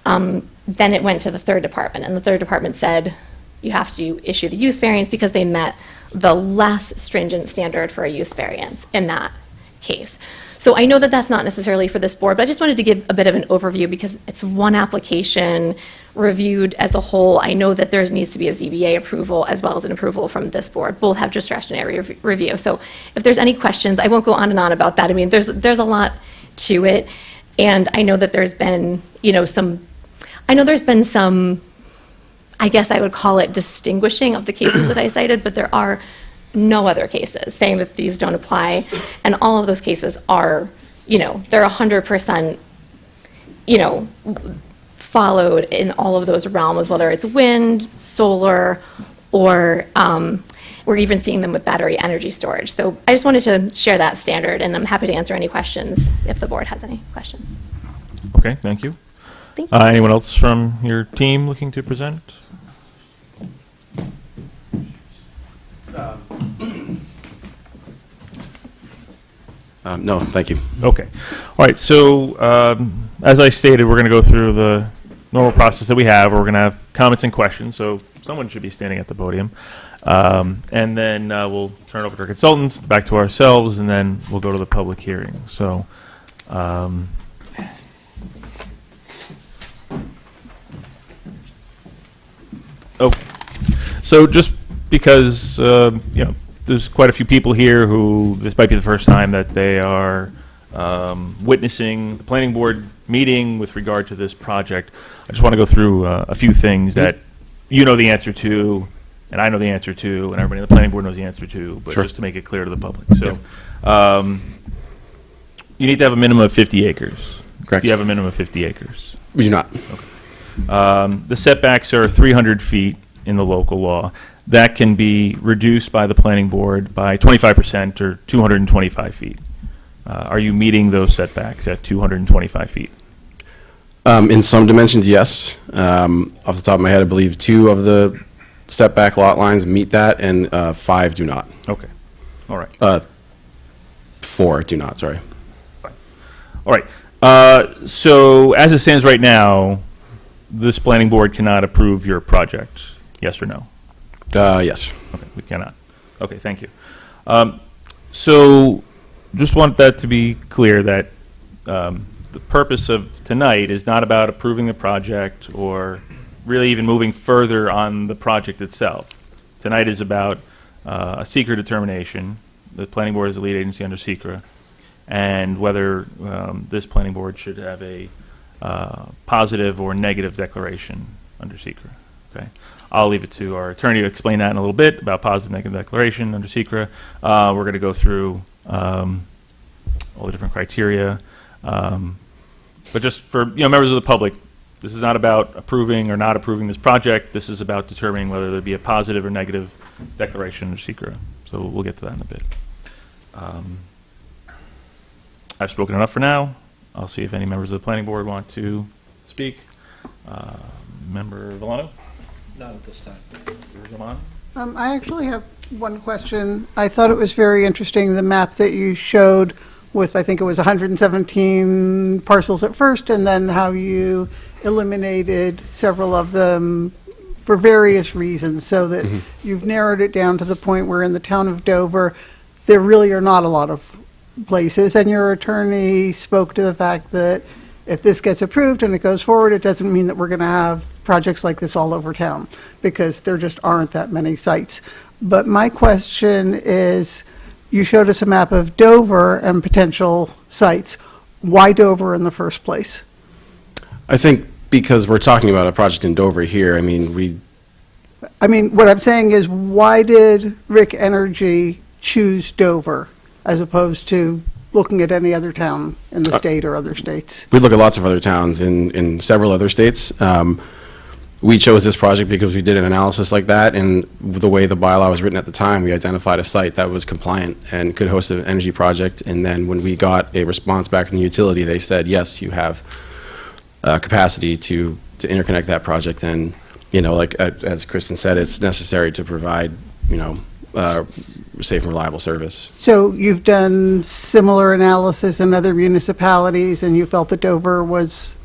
Then it went to the third department, and the third department said you have to issue the use variance because they met the less stringent standard for a use variance in that case. So I know that that's not necessarily for this board, but I just wanted to give a bit of an overview because it's one application reviewed as a whole. I know that there needs to be a ZBA approval as well as an approval from this board. Both have discretionary review. So if there's any questions, I won't go on and on about that. I mean, there's a lot to it, and I know that there's been, some, I guess I would call it distinguishing of the cases that I cited, but there are no other cases saying that these don't apply, and all of those cases are, they're 100%, followed in all of those realms, whether it's wind, solar, or we're even seeing them with battery energy storage. So I just wanted to share that standard, and I'm happy to answer any questions if the board has any questions. Okay, thank you. Thank you. Anyone else from your team looking to present? No, thank you. Okay. All right, so as I stated, we're going to go through the normal process that we have. We're going to have comments and questions, so someone should be standing at the podium. And then we'll turn it over to our consultants, back to ourselves, and then we'll go to the public hearing. So, so just because, there's quite a few people here who this might be the first time that they are witnessing the planning board meeting with regard to this project. I just want to go through a few things that you know the answer to, and I know the answer to, and everybody in the planning board knows the answer to, but Sure. just to make it clear to the public. So you need to have a minimum of 50 acres. Correct. Do you have a minimum of 50 acres? We do not. The setbacks are 300 feet in the local law. That can be reduced by the planning board by 25% or 225 feet. Are you meeting those setbacks at 225 feet? In some dimensions, yes. Off the top of my head, I believe 2 of the setback lot lines meet that, and 5 do not. Okay. All right. 4 do not, sorry. All right. So as it stands right now, this planning board cannot approve your project, yes or no? Yes. Okay, we cannot. Okay, thank you. So, just want that to be clear that the purpose of tonight is not about approving the project or really even moving further on the project itself. Tonight is about a secret determination. The planning board is the lead agency under SECRA, and whether this planning board should have a positive or negative declaration under SECRA. Okay, I'll leave it to our attorney to explain that in a little bit about positive, negative declaration under SECRA. We're going to go through all the different criteria, but just for members of the public, this is not about approving or not approving this project. This is about determining whether there be a positive or negative declaration under SECRA. So we'll get to that in a bit. I've spoken enough for now. I'll see if any members of the planning board want to speak. Member Villano? Not at this time. Roman? I actually have one question. I thought it was very interesting, the map that you showed with, I think it was 117 parcels at first, and then how you eliminated several of them for various reasons, so that you've narrowed it down to the point where in the town of Dover, there really are not a lot of places, and your attorney spoke to the fact that if this gets approved and it goes forward, it doesn't mean that we're going to have projects like this all over town, because there just aren't that many sites. But my question is, you showed us a map of Dover and potential sites. Why Dover in the first place? I think because we're talking about a project in Dover here, I mean, what I'm saying is, why did Rick Energy choose Dover as opposed to looking at any other town in the state or other states? we look at lots of other towns in several other states. We chose this project because we did an analysis like that, and the way the bylaw was written at the time, we identified a site that was compliant and could host an energy project. And then when we got a response back from the utility, they said, yes, you have capacity to interconnect that project. And, like as Kristen said, it's necessary to provide, safe and reliable service. So you've done similar analysis in other municipalities, and you felt that Dover was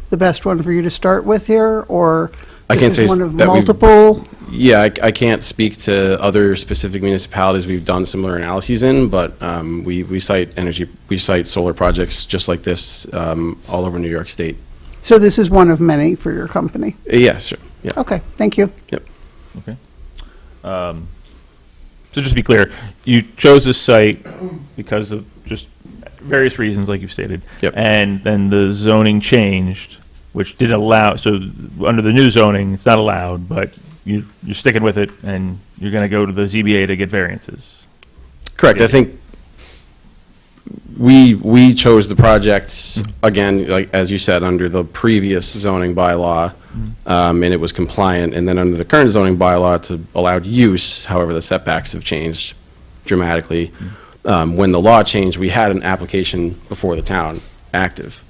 the best one for you to start with here, or I can't this is say one of that multiple? Yeah, I can't speak to other specific municipalities we've done similar analyses in, but we cite solar projects just like this all over New York State. So this is one of many for your company? Yeah, sure. Yeah. Okay, thank you. Yep. Okay. So just to be clear, you chose this site because of just various reasons, like you stated. Yep. And then the zoning changed, which did allow, so under the new zoning, it's not allowed, but you're sticking with it, and you're going to go to the ZBA to get variances. Correct. I think we chose the project, again, like as you said, under the previous zoning bylaw, and it was compliant. And then under the current zoning bylaw, it's allowed use. However, the setbacks have changed dramatically. When the law changed, we had an application before the town active,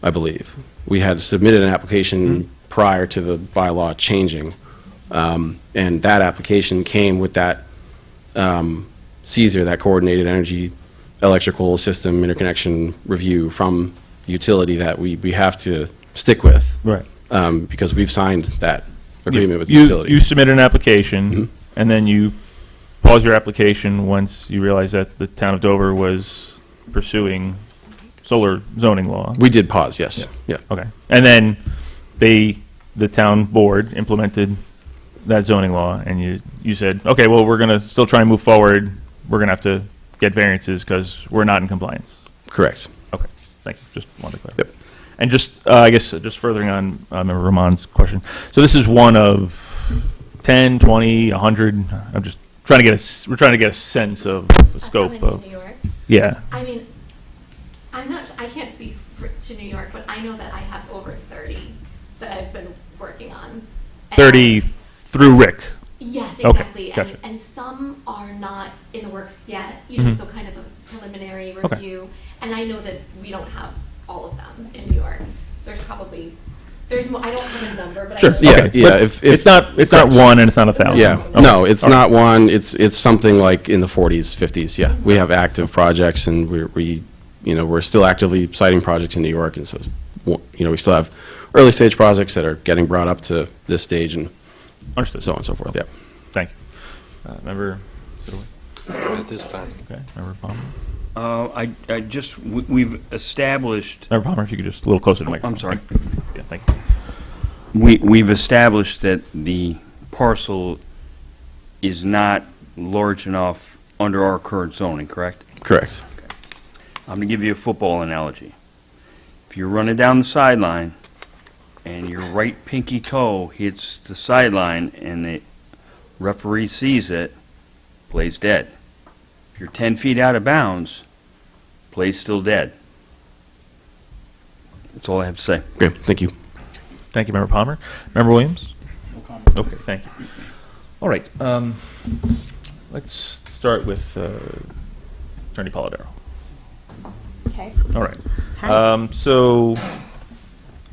I believe. We had submitted an application prior to the bylaw changing, and that application came with that CESIR, that Coordinated Energy Electrical System Interconnection Review from the utility that we have to stick with. Right. Because we've signed that agreement with the You utility. submitted an application, and then you pause your application once you realize that the town of Dover was pursuing solar zoning law. We did pause, yes. Yeah. Okay. And then the town board implemented that zoning law, and you said, okay, well, we're going to still try and move forward. We're going to have to get variances because we're not in compliance. Correct. Okay. Thank you. Just wanted to clarify. Yep. And just, I guess, just furthering on Member Ramon's question. So this is one of 10, 20, 100. I'm just trying to get we're trying to get a sense of the scope How many of. in New York? Yeah. I mean, I can't speak to New York, but I know that I have over 30 that I've been working on. And 30 through Rick. Yes, Okay, exactly. gotcha. And some are not in the works yet, Mhm. so kind of a preliminary Okay. review. And I know that we don't have all of them in New York. There's more, I don't have a number, but Sure. I know. Yeah, Okay. yeah, But if- it's not correct. one and it's not 1,000. Yeah, Okay. no, it's All right. not one, it's something like in the 40s, 50s, yeah. We have active projects, and we're still actively citing projects in New York, and so, we still have early stage projects that are getting brought up to this stage, and Understood. so on and so forth, yeah. Thank you. Member Sidoway? At this time. Okay. Member Palmer? I just, we've established, Member Palmer, if you could just a little closer to the microphone. I'm sorry. Yeah, thank you. We've established that the parcel is not large enough under our current zoning, correct? Correct. I'm going to give you a football analogy. If you're running down the sideline and your right pinky toe hits the sideline and the referee sees it, play's dead. If you're 10 feet out of bounds, play's still dead. That's all I have to say. Okay, thank you. Thank you, Member Palmer. Member Williams? No comment. Okay, thank you. All right. Let's start with Attorney Polidoro. Okay. All right. Hi. So,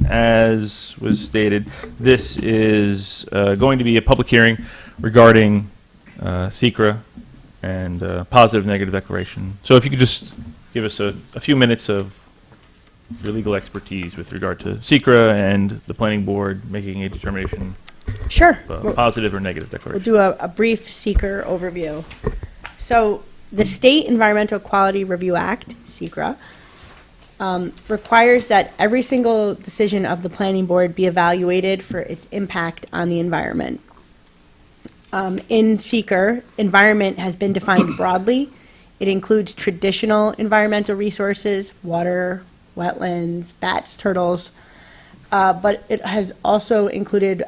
as was stated, this is going to be a public hearing regarding SECRA and positive negative declaration. So if you could just give us a few minutes of your legal expertise with regard to SECRA and the planning board making a determination Sure. of a positive or negative We'll declaration. do a brief seeker overview. So the State Environmental Quality Review Act, SECRA, requires that every single decision of the planning board be evaluated for its impact on the environment. In SECR, environment has been defined broadly. It includes traditional environmental resources, water, wetlands, bats, turtles, but it has also included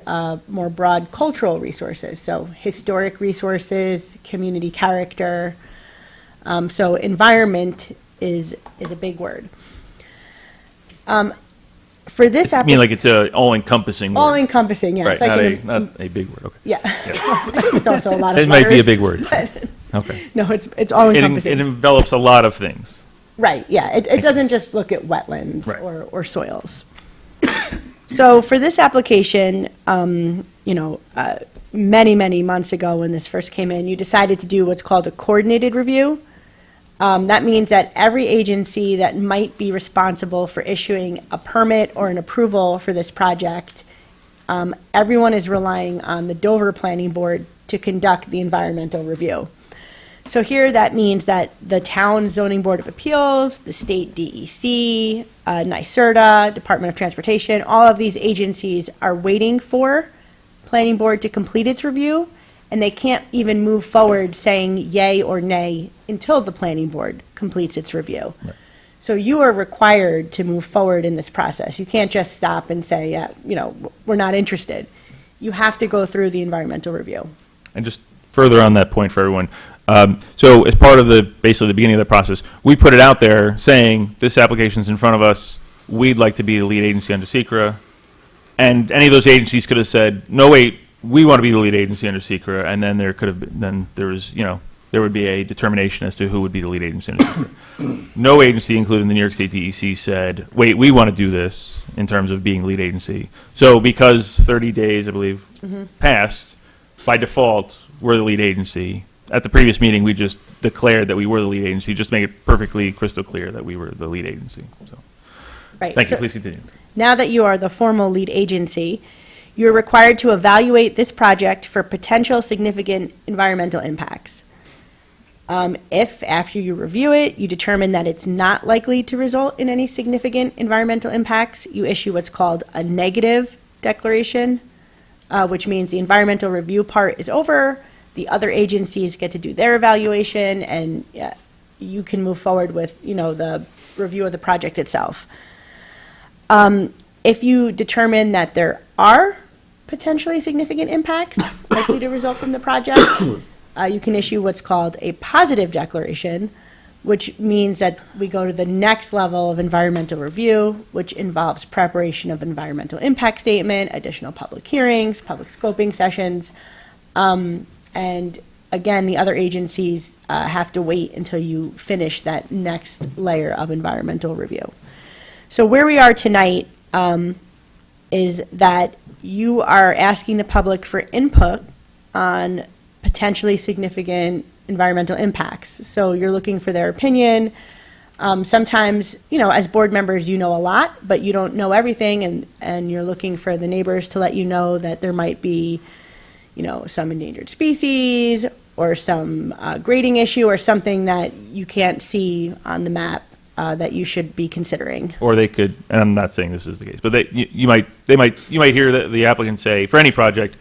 more broad cultural resources, so historic resources, community character. So environment is a big word. For this I mean, like it's a all-encompassing word. all-encompassing, yeah. Right, It's like not a big word. Okay. yeah. I think it's also a lot of It might be a letters, big word. but- Okay. No, it's It all-encompassing. envelops a lot of things. Right, yeah, it doesn't just look at wetlands Right. or soils. So for this application, many, many months ago when this first came in, you decided to do what's called a coordinated review. That means that every agency that might be responsible for issuing a permit or an approval for this project, everyone is relying on the Dover Planning Board to conduct the environmental review. So here that means that the town zoning board of appeals, the state DEC, NYSERDA, Department of Transportation, all of these agencies are waiting for planning board to complete its review, and they can't even move forward saying yay or nay until the planning board completes its review. Right. So you are required to move forward in this process. You can't just stop and say, yeah, we're not interested. You have to go through the environmental review. And just further on that point for everyone, so as part of basically the beginning of the process, we put it out there saying, this application's in front of us, we'd like to be the lead agency under SECRA, and any of those agencies could have said, no, wait, we want to be the lead agency under SECRA, and then there would be a determination as to who would be the lead agency under SECRA. No agency, including the New York State DEC, said, wait, we want to do this in terms of being lead agency. So because 30 days, I believe, passed, by default, we're the lead agency. At the previous meeting, we just declared that we were the lead agency, just make it perfectly crystal clear that we were the lead agency. So, Right. thank you. So Please continue. now that you are the formal lead agency, you're required to evaluate this project for potential significant environmental impacts. If, after you review it, you determine that it's not likely to result in any significant environmental impacts, you issue what's called a negative declaration, which means the environmental review part is over, the other agencies get to do their evaluation, and you can move forward with, the review of the project itself. If you determine that there are potentially significant impacts likely to result from the project, you can issue what's called a positive declaration, which means that we go to the next level of environmental review, which involves preparation of environmental impact statement, additional public hearings, public scoping sessions, and again, the other agencies have to wait until you finish that next layer of environmental review. So where we are tonight is that you are asking the public for input on potentially significant environmental impacts. So you're looking for their opinion. Sometimes, as board members, you know a lot, but you don't know everything, and you're looking for the neighbors to let you know that there might be, some endangered species or some grading issue or something that you can't see on the map that you should be considering. Or they could, and I'm not saying this is the case, but you might hear the applicant say, for any project,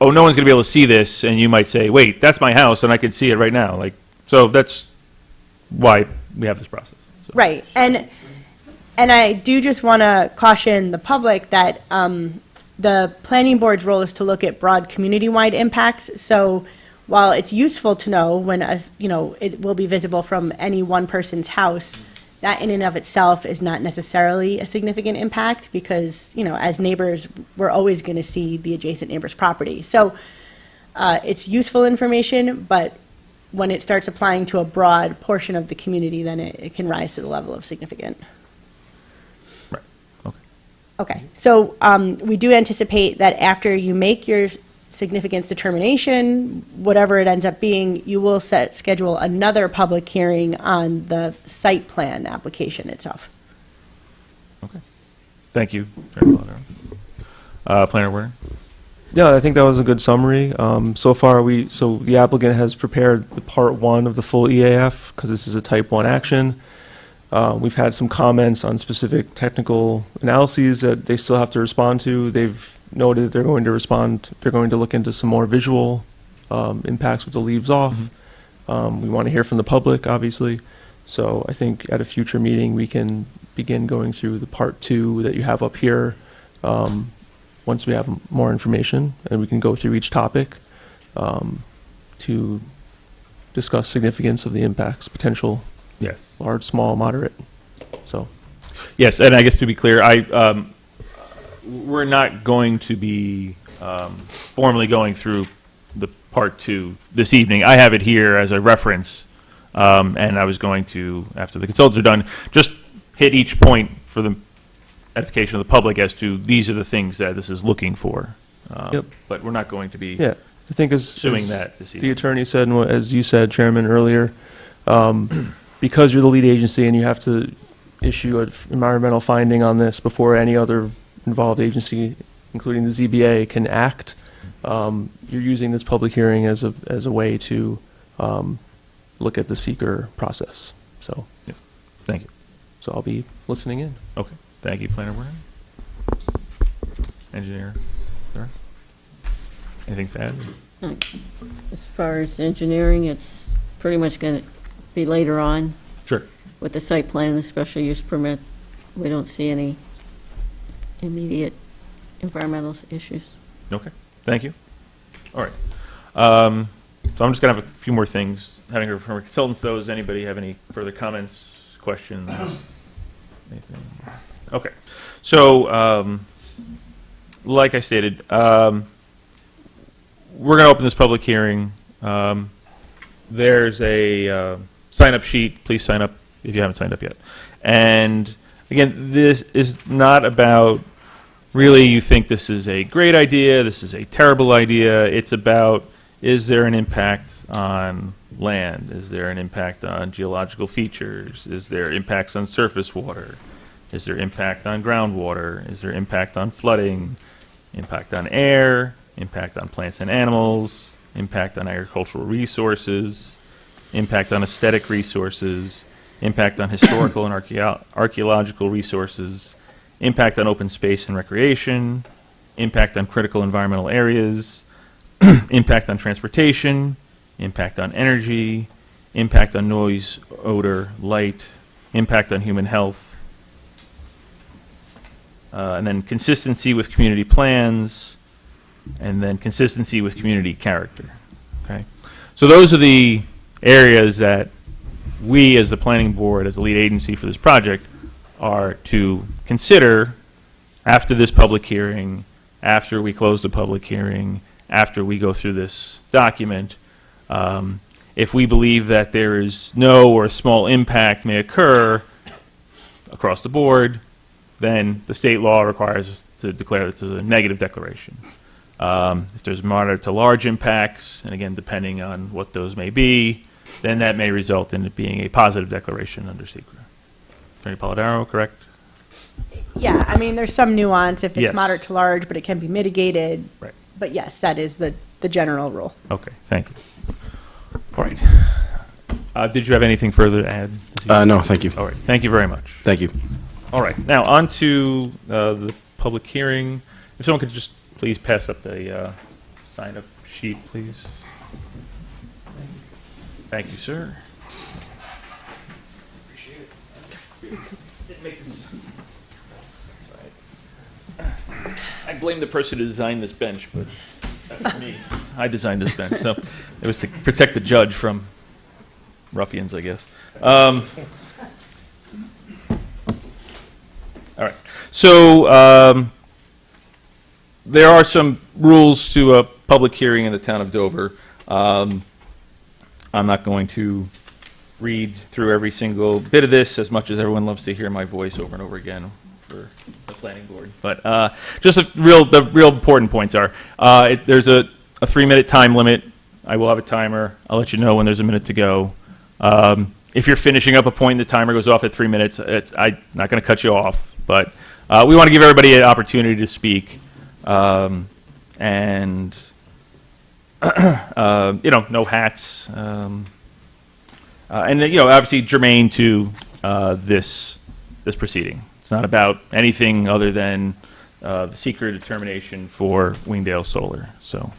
oh, no one's going to be able to see this, and you might say, wait, that's my house, and I can see it right now. So that's why we have this process. So. Right, and I do just want to caution the public that the planning board's role is to look at broad community-wide impacts. So while it's useful to know when it will be visible from any one person's house, that in and of itself is not necessarily a significant impact because, as neighbors, we're always going to see the adjacent neighbor's property. So it's useful information, but when it starts applying to a broad portion of the community, then it can rise to the level of significant. Right. Okay. Okay. So we do anticipate that after you make your significance determination, whatever it ends up being, you will schedule another public hearing on the site plan application itself. Okay. Thank you. Planner Werner? Yeah, I think that was a good summary. So far, the applicant has prepared the part 1 of the full EAF because this is a type 1 action. We've had some comments on specific technical analyses that they still have to respond to. They've noted they're going to respond. They're going to look into some more visual impacts with the leaves off. We want to hear from the public, obviously. So I think at a future meeting we can begin going through the part 2 that you have up here. Once we have more information, and we can go through each topic to discuss significance of the impacts, potential, Yes. large, small, moderate. So, Yes, and I guess to be clear, we're not going to be formally going through the part 2 this evening. I have it here as a reference, and I was going to, after the consultants are done, just hit each point for the edification of the public as to these are the things that this is looking for. Yep. But we're not going to be yeah, I think pursuing as that this the evening. attorney said, and as you said, Chairman, earlier, because you're the lead agency and you have to issue an environmental finding on this before any other involved agency, including the ZBA, can act, you're using this public hearing as a way to look at the seeker process. So, Yeah. Thank you. so I'll be listening in. Okay. Thank you, Planner Werner. Engineer, Sarah? Anything to add? As far as engineering, it's pretty much going to be later on Sure. with the site plan and the special use permit. We don't see any immediate environmental issues. Okay. Thank you. All right. So I'm just going to have a few more things. Having heard from our consultants, though, does anybody have any further comments, questions, anything? Okay. So, like I stated, we're going to open this public hearing. There's a sign-up sheet. Please sign up if you haven't signed up yet. And again, this is not about really you think this is a great idea, this is a terrible idea. It's about, is there an impact on land? Is there an impact on geological features? Is there impacts on surface water? Is there impact on groundwater? Is there impact on flooding? Impact on air? Impact on plants and animals? Impact on agricultural resources? Impact on aesthetic resources? Impact on historical and archaeological resources? Impact on open space and recreation? Impact on critical environmental areas? Impact on transportation? Impact on energy? Impact on noise, odor, light? Impact on human health? And then consistency with community plans, and then consistency with community character. Okay, so those are the areas that we, as the planning board, as the lead agency for this project, are to consider after this public hearing, after we close the public hearing, after we go through this document. If we believe that there is no or small impact may occur across the board, then the state law requires us to declare this as a negative declaration. If there's moderate to large impacts, and again, depending on what those may be, then that may result in it being a positive declaration under SECRA. Attorney Polidoro, correct? Yeah, I mean, there's some nuance if it's Yes. moderate to large, but it can be mitigated. Right. But yes, that is the the general rule. Okay, thank you. All right. Did you have anything further to add? No, thank you. All right, thank you very much. Thank you. All right, now on to the public hearing. If someone could just please pass up the sign-up sheet, please. Thank you, sir. I blame the person who designed this bench, but that's me. I designed this bench, so it was to protect the judge from ruffians, I guess. All right. So there are some rules to a public hearing in the town of Dover. I'm not going to read through every single bit of this, as much as everyone loves to hear my voice over and over again for the planning board. But just the real important points are, there's a 3-minute time limit. I will have a timer. I'll let you know when there's a minute to go. If you're finishing up a point and the timer goes off at 3 minutes, I'm not going to cut you off. But we want to give everybody an opportunity to speak. And, no hats. And, obviously germane to this proceeding. It's not about anything other than the secret determination for Wingdale Solar. So,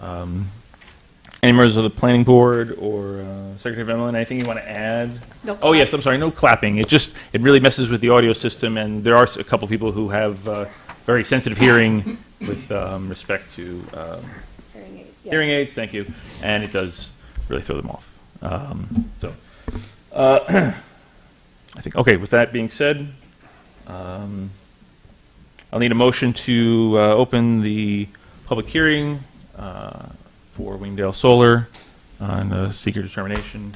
any members of the planning board or Secretary Evelyn, anything you want to add? No Oh, yes, I'm sorry, no clapping. It really messes with the audio system, and there are a couple people who have very sensitive hearing with respect to hearing aids, thank you, and it does really throw them off. I think, okay, with that being said, I'll need a motion to open the public hearing for Wingdale Solar on secret determination.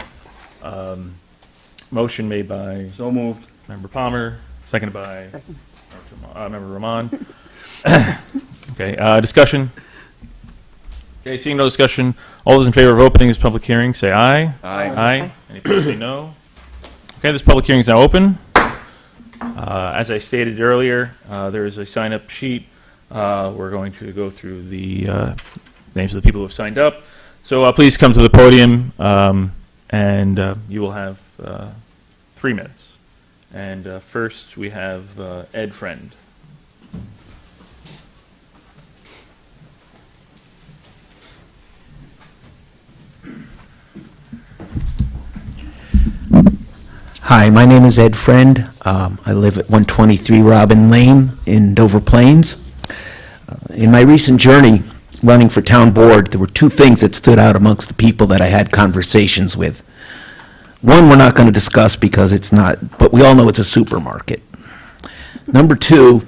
Motion made by So moved. Member Palmer, seconded by Member Rahman. Okay, discussion. Okay, seeing no discussion, all those in favor of opening this public hearing, say aye. Aye. Aye. Any opposed, say no. Okay, this public hearing is now open. As I stated earlier, there is a sign-up sheet. We're going to go through the names of the people who have signed up. So please come to the podium, and you will have 3 minutes. And first, we have Ed Friend. Hi, my name is Ed Friend. I live at 123 Robin Lane in Dover Plains. In my recent journey running for town board, there were 2 things that stood out amongst the people that I had conversations with. One we're not going to discuss because it's not, but we all know it's a supermarket. Number 2,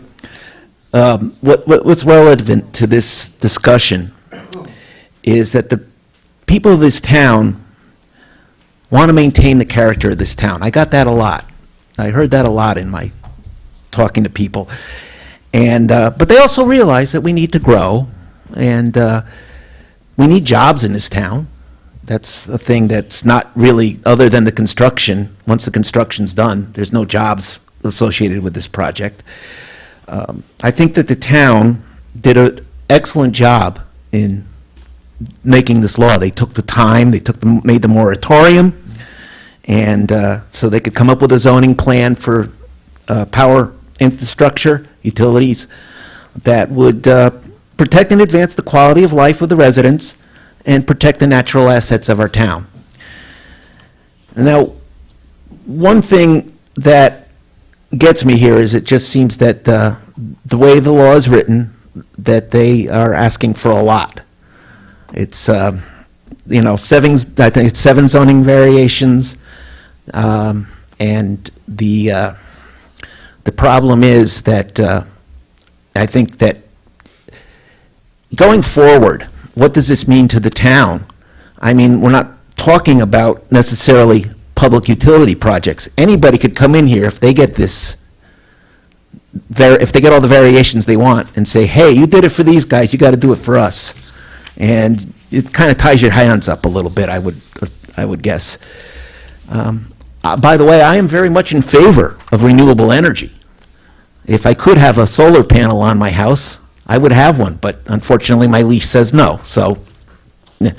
what's relevant to this discussion is that the people of this town want to maintain the character of this town. I got that a lot. I heard that a lot in my talking to people. And but they also realize that we need to grow, and we need jobs in this town. That's a thing that's not really, other than the construction. Once the construction's done, there's no jobs associated with this project. I think that the town did an excellent job in making this law. They took the time, made the moratorium, and so they could come up with a zoning plan for power infrastructure, utilities, that would protect and advance the quality of life of the residents and protect the natural assets of our town. Now, one thing that gets me here is it just seems that the way the law is written, that they are asking for a lot. It's, I think it's 7 zoning variations, and the problem is that I think that going forward, what does this mean to the town? I mean, we're not talking about necessarily public utility projects. Anybody could come in here if they get this, if they get all the variations they want and say, hey, you did it for these guys, you got to do it for us. And it kind of ties your hands up a little bit, I would guess. By the way, I am very much in favor of renewable energy. If I could have a solar panel on my house, I would have one, but unfortunately, my lease says no, so. Yeah.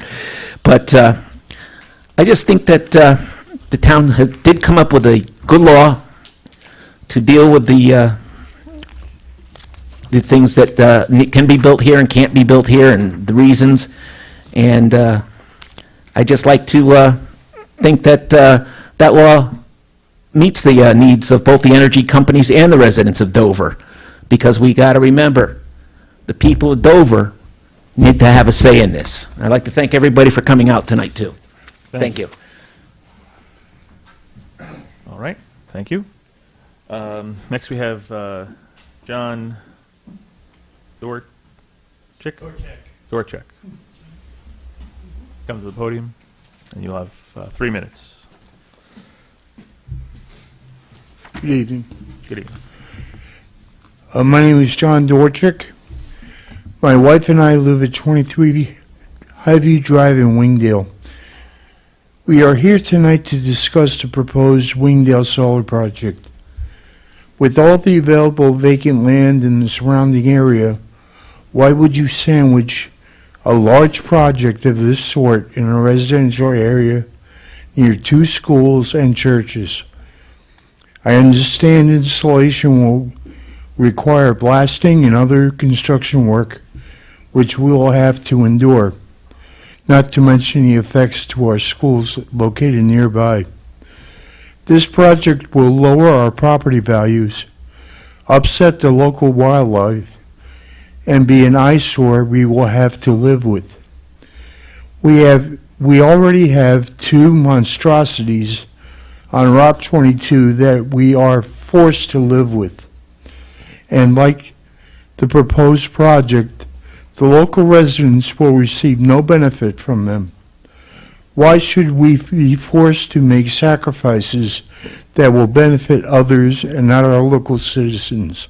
But I just think that the town did come up with a good law to deal with the things that can be built here and can't be built here, and the reasons. And I just like to think that that law meets the needs of both the energy companies and the residents of Dover, because we got to remember, the people of Dover need to have a say in this. I'd like to thank everybody for coming out tonight, too. Thank you. All right, thank you. Next, we have John Dorchek. Dorchek. Come to the podium, and you'll have 3 minutes. Good evening. Good evening. My name is John Dorchik. My wife and I live at 23 Highview Drive in Wingdale. We are here tonight to discuss the proposed Wingdale Solar Project. With all the available vacant land in the surrounding area, why would you sandwich a large project of this sort in a residential area near 2 schools and churches? I understand installation will require blasting and other construction work, which we will have to endure, not to mention the effects to our schools located nearby. This project will lower our property values, upset the local wildlife, and be an eyesore we will have to live with. We already have 2 monstrosities on Route 22 that we are forced to live with. And like the proposed project, the local residents will receive no benefit from them. Why should we be forced to make sacrifices that will benefit others and not our local citizens?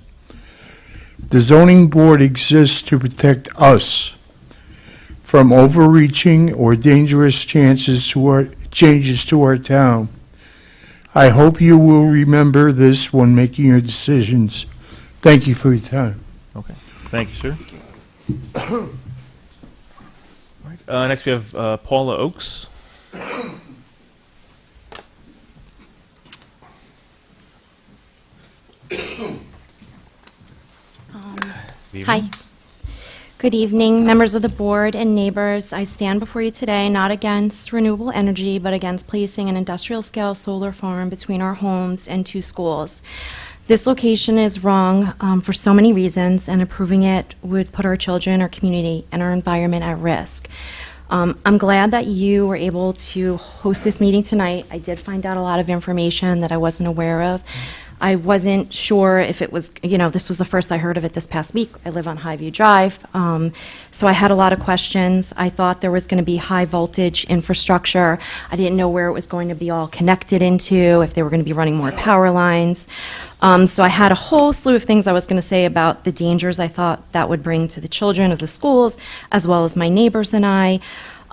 The zoning board exists to protect us from overreaching or dangerous changes to our town. I hope you will remember this when making your decisions. Thank you for your time. Okay, thank you, sir. All right. Next, we have Paula Oakes. Hi. Good evening, members of the board and neighbors. I stand before you today not against renewable energy, but against placing an industrial-scale solar farm between our homes and 2 schools. This location is wrong for so many reasons, and approving it would put our children, our community, and our environment at risk. I'm glad that you were able to host this meeting tonight. I did find out a lot of information that I wasn't aware of. I wasn't sure if it was, this was the first I heard of it this past week. I live on Highview Drive, so I had a lot of questions. I thought there was going to be high voltage infrastructure. I didn't know where it was going to be all connected into, if they were going to be running more power lines. So I had a whole slew of things I was going to say about the dangers I thought that would bring to the children of the schools, as well as my neighbors and I.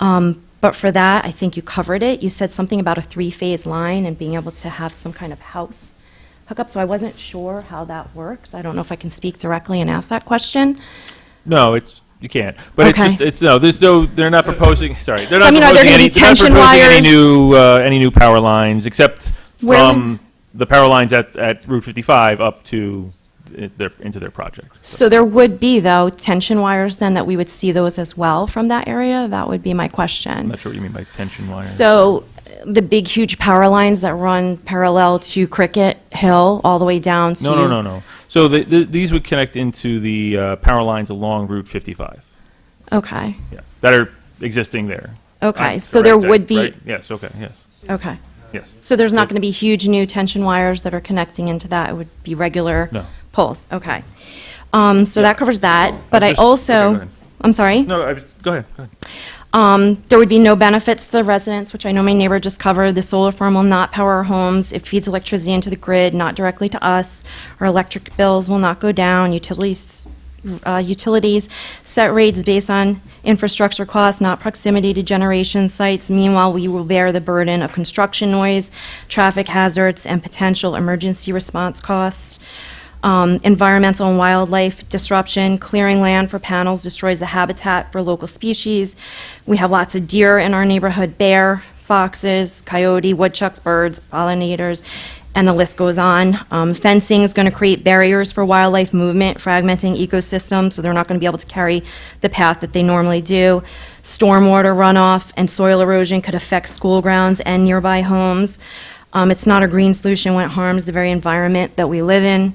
But for that, I think you covered it. You said something about a 3-phase line and being able to have some kind of house hookup, so I wasn't sure how that works. I don't know if I can speak directly and ask that question. No, you can't. But Okay. they're not proposing, sorry. They're So, not are there proposing gonna be they're not tension proposing wires? any new power lines, except Where from the power lines at Route 55 up to into their project. So there would be, though, tension wires then, that we would see those as well from that area? That would be my I'm question. not sure what you mean by tension wire. So the big, huge power lines that run parallel to Cricket Hill all the way down to... No. So these would connect into the power lines along Route 55. Okay, Yeah, that are existing there. okay. I'm So there correct, would be... right? Yes, okay, yes, Okay. yes. So there's not going to be huge new tension wires that are connecting into that? It would be regular No. poles? Okay. So that covers that, but I Okay, go also... ahead. I'm sorry? No, go ahead. There would be no benefits to the residents, which I know my neighbor just covered. The solar farm will not power our homes. It feeds electricity into the grid, not directly to us. Our electric bills will not go down. Utilities set rates based on infrastructure costs, not proximity to generation sites. Meanwhile, we will bear the burden of construction noise, traffic hazards, and potential emergency response costs. Environmental and wildlife disruption, clearing land for panels destroys the habitat for local species. We have lots of deer in our neighborhood, bear, foxes, coyote, woodchucks, birds, pollinators, and the list goes on. Fencing is going to create barriers for wildlife movement, fragmenting ecosystems, so they're not going to be able to carry the path that they normally do. Stormwater runoff and soil erosion could affect school grounds and nearby homes. It's not a green solution when it harms the very environment that we live in.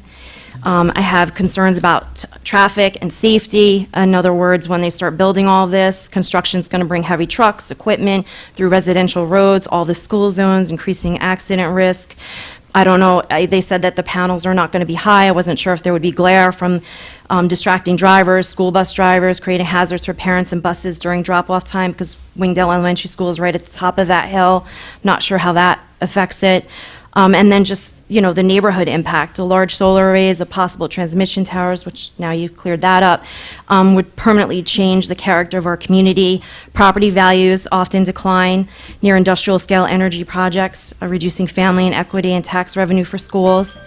I have concerns about traffic and safety. In other words, when they start building all this, construction's going to bring heavy trucks, equipment through residential roads, all the school zones, increasing accident risk. I don't know, they said that the panels are not going to be high. I wasn't sure if there would be glare from distracting drivers, school bus drivers, creating hazards for parents and buses during drop-off time, because Wingdale Elementary School is right at the top of that hill. Not sure how that affects it. And then just, you know, the neighborhood impact. A large solar arrays, a possible transmission towers, which now you've cleared that up, would permanently change the character of our community. Property values often decline near industrial scale energy projects, reducing family and equity and tax revenue for schools.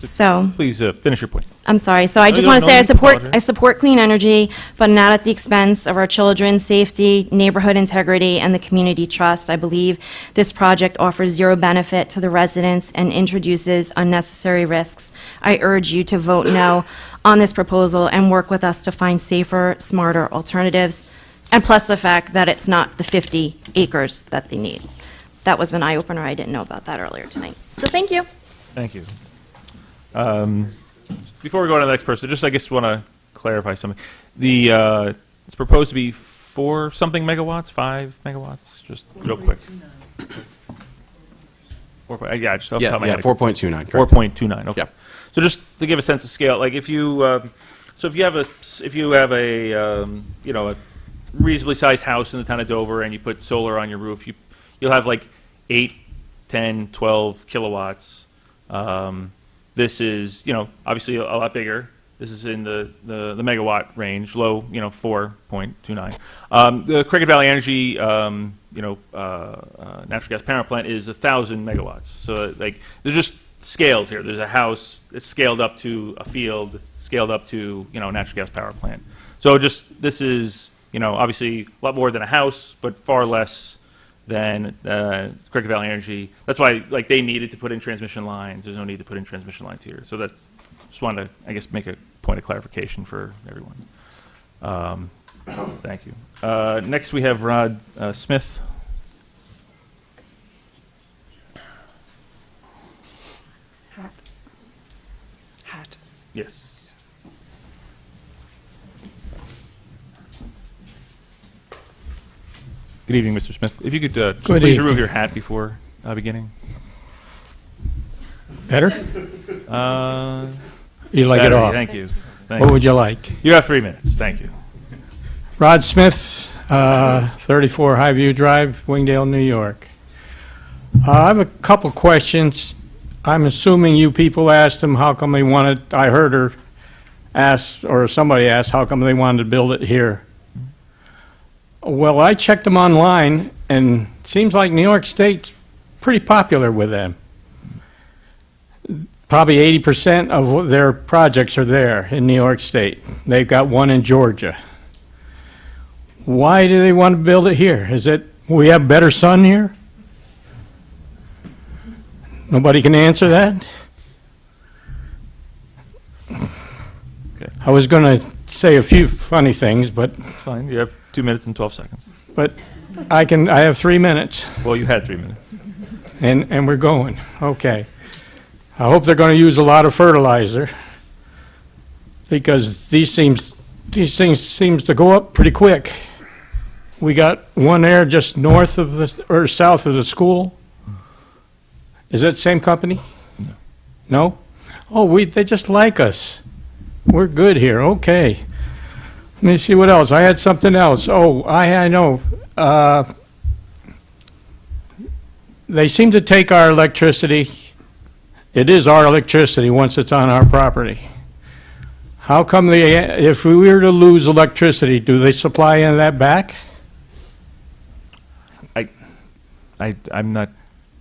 So, Please finish your point. I'm sorry, so I No, just no, want to no say need to apologize. I support clean energy, but not at the expense of our children's safety, neighborhood integrity, and the community trust. I believe this project offers zero benefit to the residents and introduces unnecessary risks. I urge you to vote no on this proposal and work with us to find safer, smarter alternatives, and plus the fact that it's not the 50 acres that they need. That was an eye-opener. I didn't know about that earlier tonight. So thank you. Thank you. Before we go on to the next person, just I guess want to clarify something. It's proposed to be 4-something megawatts, 5 megawatts, just real quick. Yeah, just off the top of my head. 4.29, correct. 4.29, okay. Yep. So just to give a sense of scale, like if you, so if you have a, you know, a reasonably sized house in the town of Dover and you put solar on your roof, you'll have like 8, 10, 12 kilowatts. This is, you know, obviously a lot bigger. This is in the megawatt range, low, you know, 4.29. The Cricket Valley Energy, you know, natural gas power plant is 1,000 megawatts. So, like, there's just scales here. There's a house, it's scaled up to a field, scaled up to, you know, a natural gas power plant. So just, this is, you know, obviously a lot more than a house, but far less than Cricket Valley Energy. That's why, like, they needed to put in transmission lines. There's no need to put in transmission lines here. So that's, just wanted to, I guess, make a point of clarification for everyone. Thank you. Next, we have Rod Smith. Hat. Yes. Good evening, Mr. Smith. If you could just Good please evening. remove your hat before beginning. Better? Uh, You like it battery, off? Thank you. Thank What you. would you like? You have 3 minutes. Thank you. Rod Smith, 34 Highview Drive, Wingdale, New York. I have a couple questions. I'm assuming you people asked them how come they wanted, I heard her ask, or somebody asked, how come they wanted to build it here? Well, I checked them online, and it seems like New York State's pretty popular with them. Probably 80% of their projects are there in New York State. They've got one in Georgia. Why do they want to build it here? Is it we have better sun here? Nobody can answer that? Okay. I was going to say a few funny things, but Fine. You have 2 minutes and 12 seconds. I have 3 minutes, Well, you had 3 minutes. and we're going. Okay. I hope they're going to use a lot of fertilizer, because these things seems to go up pretty quick. We got one there just north of or south of the school. Is that the same company? No. Oh, they just like us. We're good here. Okay. Let me see what else. I had something else. Oh, I know. They seem to take our electricity. It is our electricity once it's on our property. How come if we were to lose electricity, do they supply any of that back? I'm not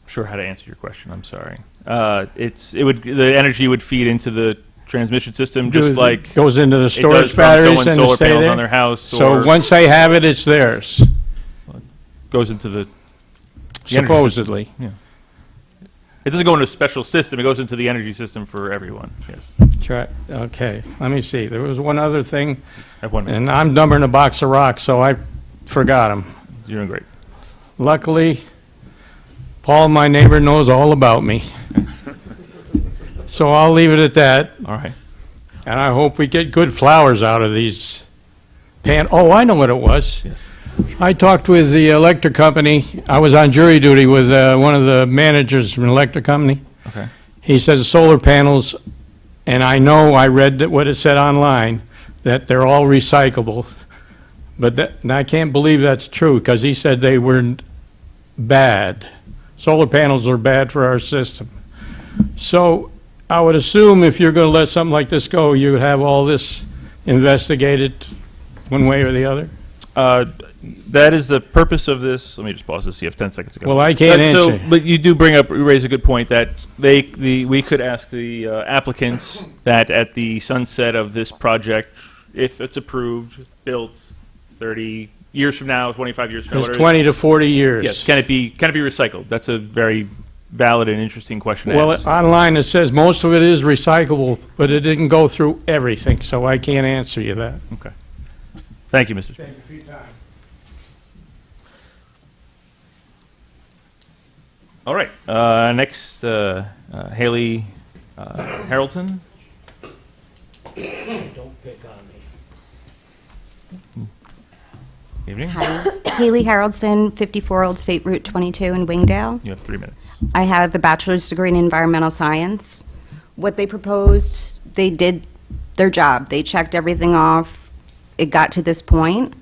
sure how to answer your question. I'm sorry. The energy would feed into the transmission system, just like Goes into the it storage does from batteries someone's and solar stay panels there? on their house, So or once they have it, it's theirs, goes into the energy system. supposedly. Yeah. It doesn't go into a special system. It goes into the energy system for everyone. Yes. Try, okay, let me see. There was one other thing, Have 1 minute. and I'm dumber than a box of rocks, so I forgot them. You're doing great. Luckily, Paul, my neighbor, knows all about me. So I'll leave it at that, All right. and I hope we get good flowers out of these oh, I know what it was. Yes. I talked with the electric company. I was on jury duty with one of the managers from the electric company. Okay. He says solar panels, and I know I read what it said online, that they're all recyclable. But and I can't believe that's true, because he said they weren't bad. Solar panels are bad for our system. So I would assume if you're going to let something like this go, you would have all this investigated one way or the other? That is the purpose of this. Let me just pause this. You have 10 seconds to go. Well, I can't answer. But you do raise a good point that we could ask the applicants that at the sunset of this project, if it's approved, built 30 years from now, 25 years from now, It's whatever, 20 to 40 years. yes, can it be recycled? That's a very valid and interesting question to Well, ask. online it says most of it is recyclable, but it didn't go through everything, so I can't answer you that. Okay. Thank you, Mr. Chairman. Thank you for your time. All right. Next, Haley Harrelson. Don't pick on me. Evening. Hi, Haley Haroldson, 54 Old State Route 22 in Wingdale. You have 3 minutes. I have a bachelor's degree in environmental science. What they proposed, they did their job. They checked everything off. It got to this point.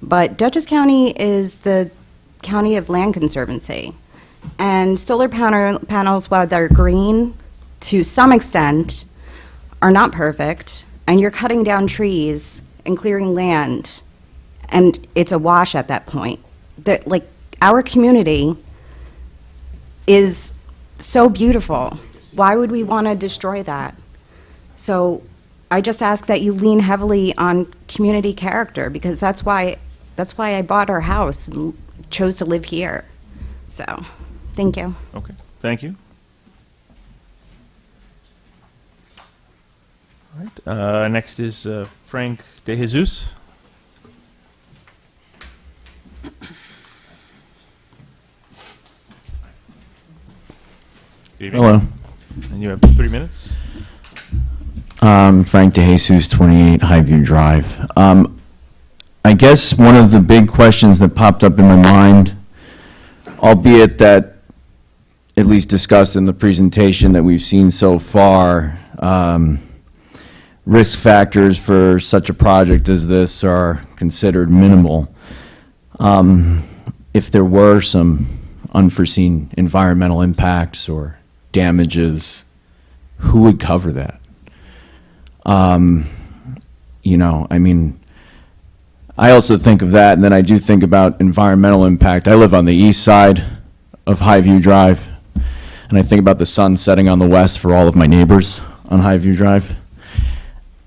But Dutchess County is the county of land conservancy. And solar panels, while they're green to some extent, are not perfect. And you're cutting down trees and clearing land. And it's a wash at that point. Like, our community is so beautiful. Why would we want to destroy that? So I just ask that you lean heavily on community character, because that's why I bought our house and chose to live here. So, thank you. Okay. Thank you. All right. Next is Frank De Jesus. Good evening. Hello. And you have 3 minutes. Frank DeJesus, 28 Highview Drive. I guess one of the big questions that popped up in my mind, albeit that at least discussed in the presentation that we've seen so far, risk factors for such a project as this are considered minimal. If there were some unforeseen environmental impacts or damages, who would cover that? You know, I mean, I also think of that, and then I do think about environmental impact. I live on the east side of Highview Drive, and I think about the sun setting on the west for all of my neighbors on Highview Drive.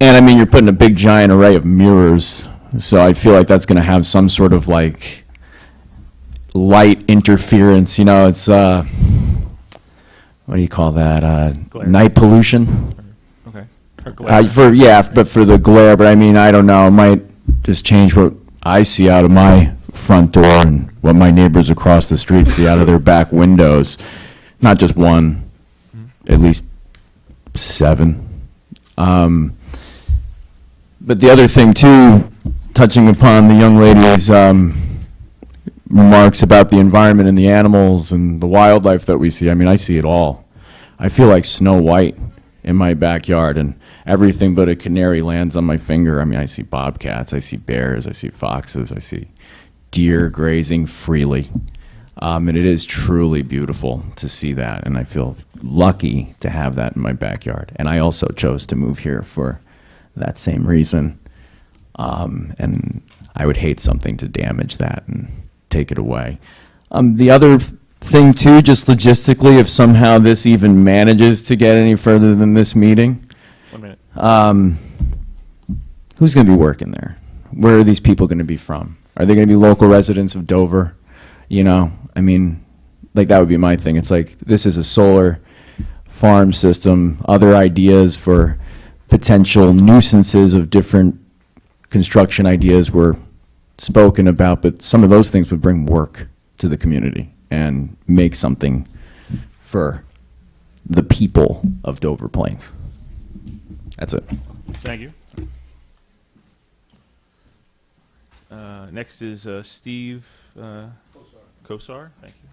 And I mean, you're putting a big giant array of mirrors, so I feel like that's going to have some sort of like light interference. You know, it's what do you call that? Glare. Night pollution. Okay. Or glare. But for the glare. But I mean, I don't know. It might just change what I see out of my front door and what my neighbors across the street see out of their back windows. Not just one, at least 7. But the other thing too, touching upon the young lady's remarks about the environment and the animals and the wildlife that we see, I mean, I see it all. I feel like Snow White in my backyard, and everything but a canary lands on my finger. I mean, I see bobcats, I see bears, I see foxes, I see deer grazing freely. And it is truly beautiful to see that, and I feel lucky to have that in my backyard. And I also chose to move here for that same reason. And I would hate something to damage that and take it away. The other thing too, just logistically, if somehow this even manages to get any further than this meeting, 1 minute. Who's going to be working there? Where are these people going to be from? Are they going to be local residents of Dover? You know, I mean, like that would be my thing. It's like, this is a solar farm system, other ideas for potential nuisances of different construction ideas were spoken about, but some of those things would bring work to the community and make something for the people of Dover Plains. That's it. Thank you. Next is Steve Kosar. Thank you.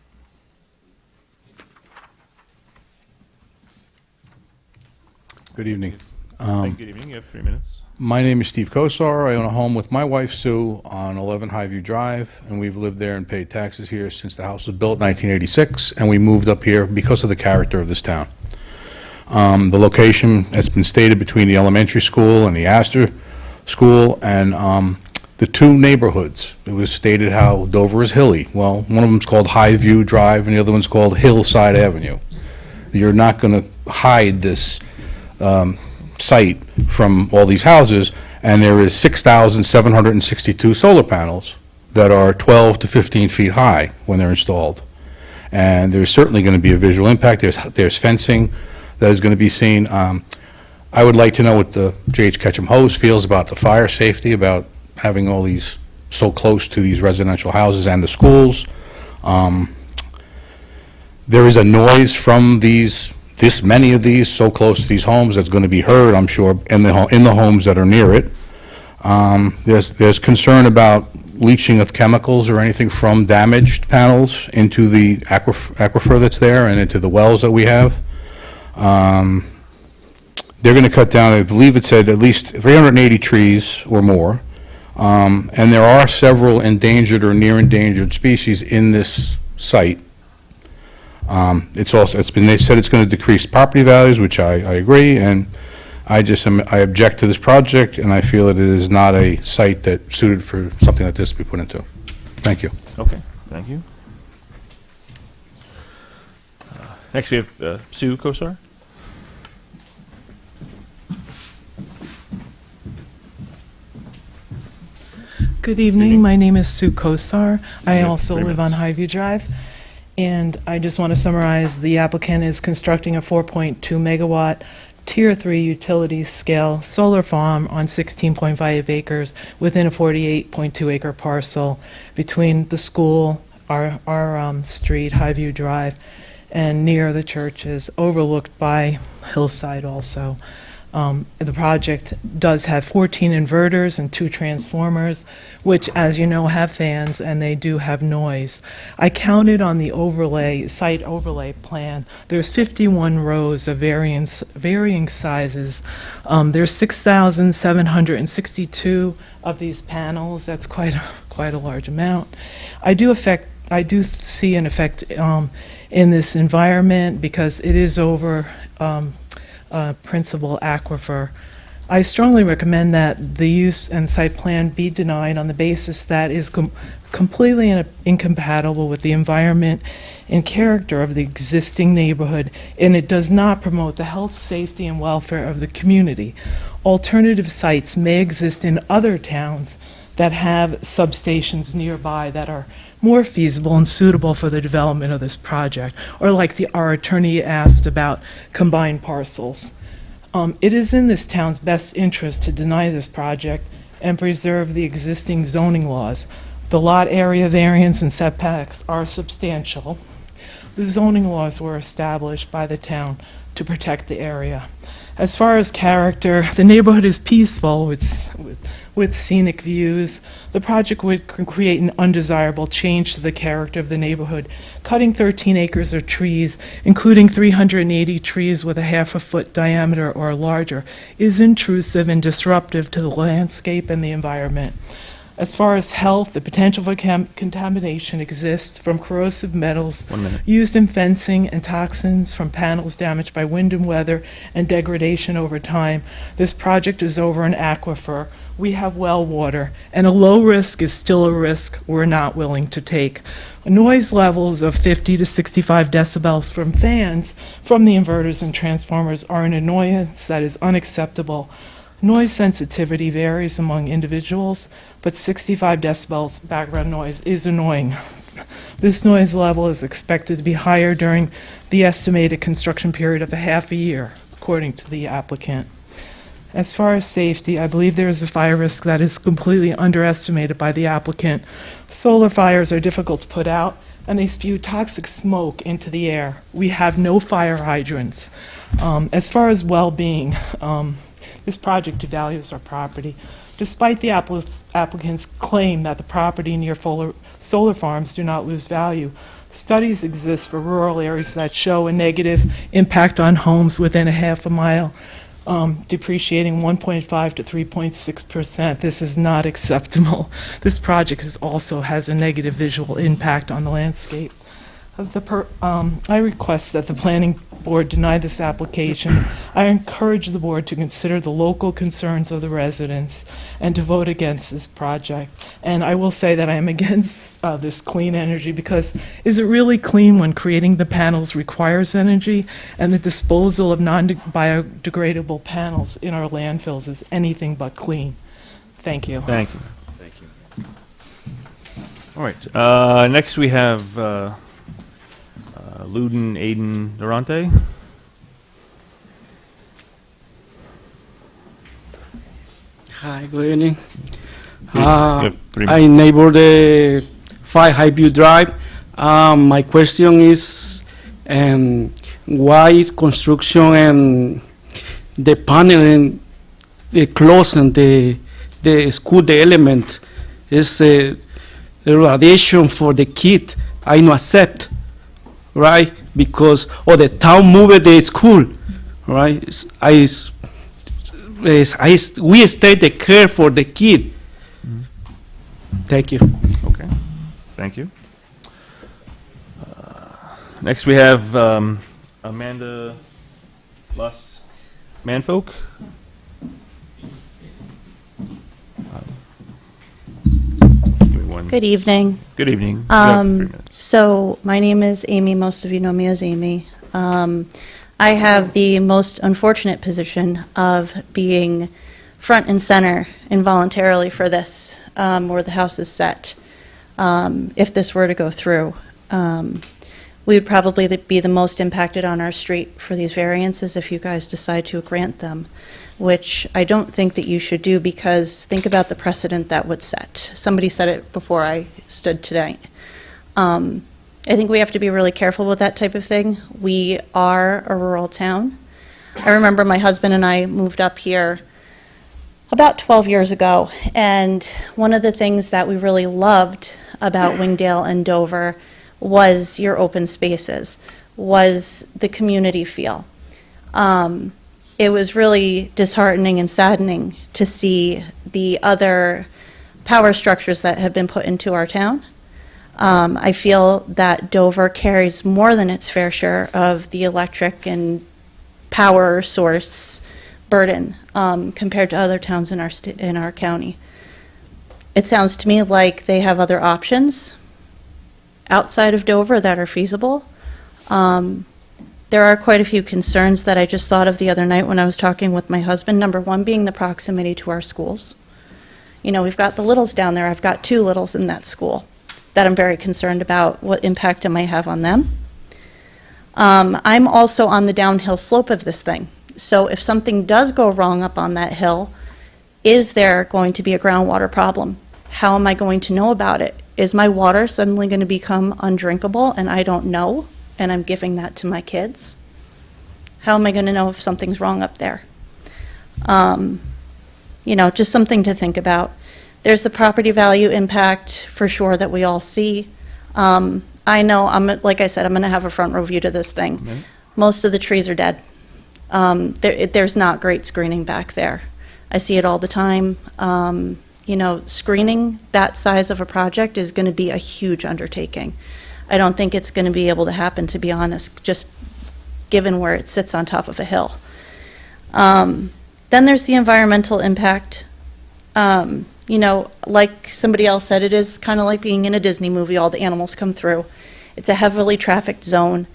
Good evening. Good evening. You have 3 minutes. My name is Steve Kosar. I own a home with my wife, Sue, on 11 Highview Drive, and we've lived there and paid taxes here since the house was built in 1986, and we moved up here because of the character of this town. The location has been stated between the elementary school and the Astor School, and the two neighborhoods. It was stated how Dover is hilly. Well, one of them's called Highview Drive, and the other one's called Hillside Avenue. You're not going to hide this site from all these houses, and there is 6,762 solar panels that are 12 to 15 feet high when they're installed. And there's certainly going to be a visual impact. There's fencing that is going to be seen. I would like to know what the J.H. Ketchum Hose feels about the fire safety, about having all these so close to these residential houses and the schools. There is a noise from this many of these so close to these homes that's going to be heard, I'm sure, in the homes that are near it. There's concern about leaching of chemicals or anything from damaged panels into the aquifer that's there and into the wells that we have. They're going to cut down, I believe it said, at least 380 trees or more. And there are several endangered or near endangered species in this site. They said it's going to decrease property values, which I agree, and I object to this project, and I feel that it is not a site that's suited for something like this to be put into. Thank you. Okay, thank you. Next we have Sue Kosar. Good evening. My name is Sue Kosar. I also live on Highview Drive. And I just want to summarize, the applicant is constructing a 4.2 megawatt Tier 3 utility scale solar farm on 16.5 acres within a 48.2 acre parcel between the school, our street, Highview Drive, and near the churches, overlooked by Hillside also. The project does have 14 inverters and 2 transformers, which, as you know, have fans, and they do have noise. I counted on the site overlay plan. There's 51 rows of varying sizes. There's 6,762 of these panels. That's quite a large amount. I do see an effect in this environment because it is over principal aquifer. I strongly recommend that the use and site plan be denied on the basis that is completely incompatible with the environment and character of the existing neighborhood, and it does not promote the health, safety, and welfare of the community. Alternative sites may exist in other towns that have substations nearby that are more feasible and suitable for the development of this project, or like our attorney asked about combined parcels. It is in this town's best interest to deny this project and preserve the existing zoning laws. The lot area variance and setbacks are substantial. The zoning laws were established by the town to protect the area. As far as character, the neighborhood is peaceful with scenic views. The project would create an undesirable change to the character of the neighborhood. Cutting 13 acres of trees, including 380 trees with a half-a-foot diameter or larger, is intrusive and disruptive to the landscape and the environment. As far as health, the potential for contamination exists from corrosive metals 1 minute. used in fencing and toxins from panels damaged by wind and weather and degradation over time. This project is over an aquifer. We have well water, and a low risk is still a risk we're not willing to take. Noise levels of 50 to 65 decibels from fans from the inverters and transformers are an annoyance that is unacceptable. Noise sensitivity varies among individuals, but 65 decibels background noise is annoying. This noise level is expected to be higher during the estimated construction period of a half a year, according to the applicant. As far as safety, I believe there is a fire risk that is completely underestimated by the applicant. Solar fires are difficult to put out, and they spew toxic smoke into the air. We have no fire hydrants. As far as well-being, this project devalues our property. Despite the applicant's claim that the property near solar farms do not lose value, studies exist for rural areas that show a negative impact on homes within a half a mile, depreciating 1.5 to 3.6%. This is not acceptable. This project also has a negative visual impact on the landscape. I request that the planning board deny this application. I encourage the board to consider the local concerns of the residents and to vote against this project. And I will say that I am against this clean energy because is it really clean when creating the panels requires energy and the disposal of non-biodegradable panels in our landfills is anything but clean? Thank you. Thank you. Thank you. All right. Next we have Luden Aiden Durante. Hi, good evening. You have 3 minutes. I neighbor the 5 Highview Drive. My question is, why is construction and the panel and the close and the school, the element is the radiation for the kid? I no accept. Right, because the town moved the school, right? We stay the care for the kid. Thank you. Okay, thank you. Next we have Amanda Lusk Manfolk. Good evening. Good evening. You have 3 minutes. So my name is Amy. Most of you know me as Amy. I have the most unfortunate position of being front and center involuntarily for this, where the house is set. If this were to go through, we would probably be the most impacted on our street for these variances if you guys decide to grant them, which I don't think that you should do because think about the precedent that would set. Somebody said it before I stood tonight. I think we have to be really careful with that type of thing. We are a rural town. I remember my husband and I moved up here about 12 years ago, and one of the things that we really loved about Wingdale and Dover was your open spaces, was the community feel. It was really disheartening and saddening to see the other power structures that have been put into our town. I feel that Dover carries more than its fair share of the electric and power source burden compared to other towns in our county. It sounds to me like they have other options outside of Dover that are feasible. There are quite a few concerns that I just thought of the other night when I was talking with my husband. Number one being the proximity to our schools. You know, we've got the littles down there. I've got 2 littles in that school that I'm very concerned about what impact it might have on them. I'm also on the downhill slope of this thing. So if something does go wrong up on that hill, is there going to be a groundwater problem? How am I going to know about it? Is my water suddenly going to become undrinkable and I don't know, and I'm giving that to my kids? How am I going to know if something's wrong up there? You know, just something to think about. There's the property value impact for sure that we all see. I know, like I said, I'm going to have a front row view to this thing. Okay. Most of the trees are dead. There's not great screening back there. I see it all the time. screening that size of a project is going to be a huge undertaking. I don't think it's going to be able to happen, to be honest, just given where it sits on top of a hill. Then there's the environmental impact. Like somebody else said, it is kind of like being in a Disney movie. All the animals come through. It's a heavily trafficked zone.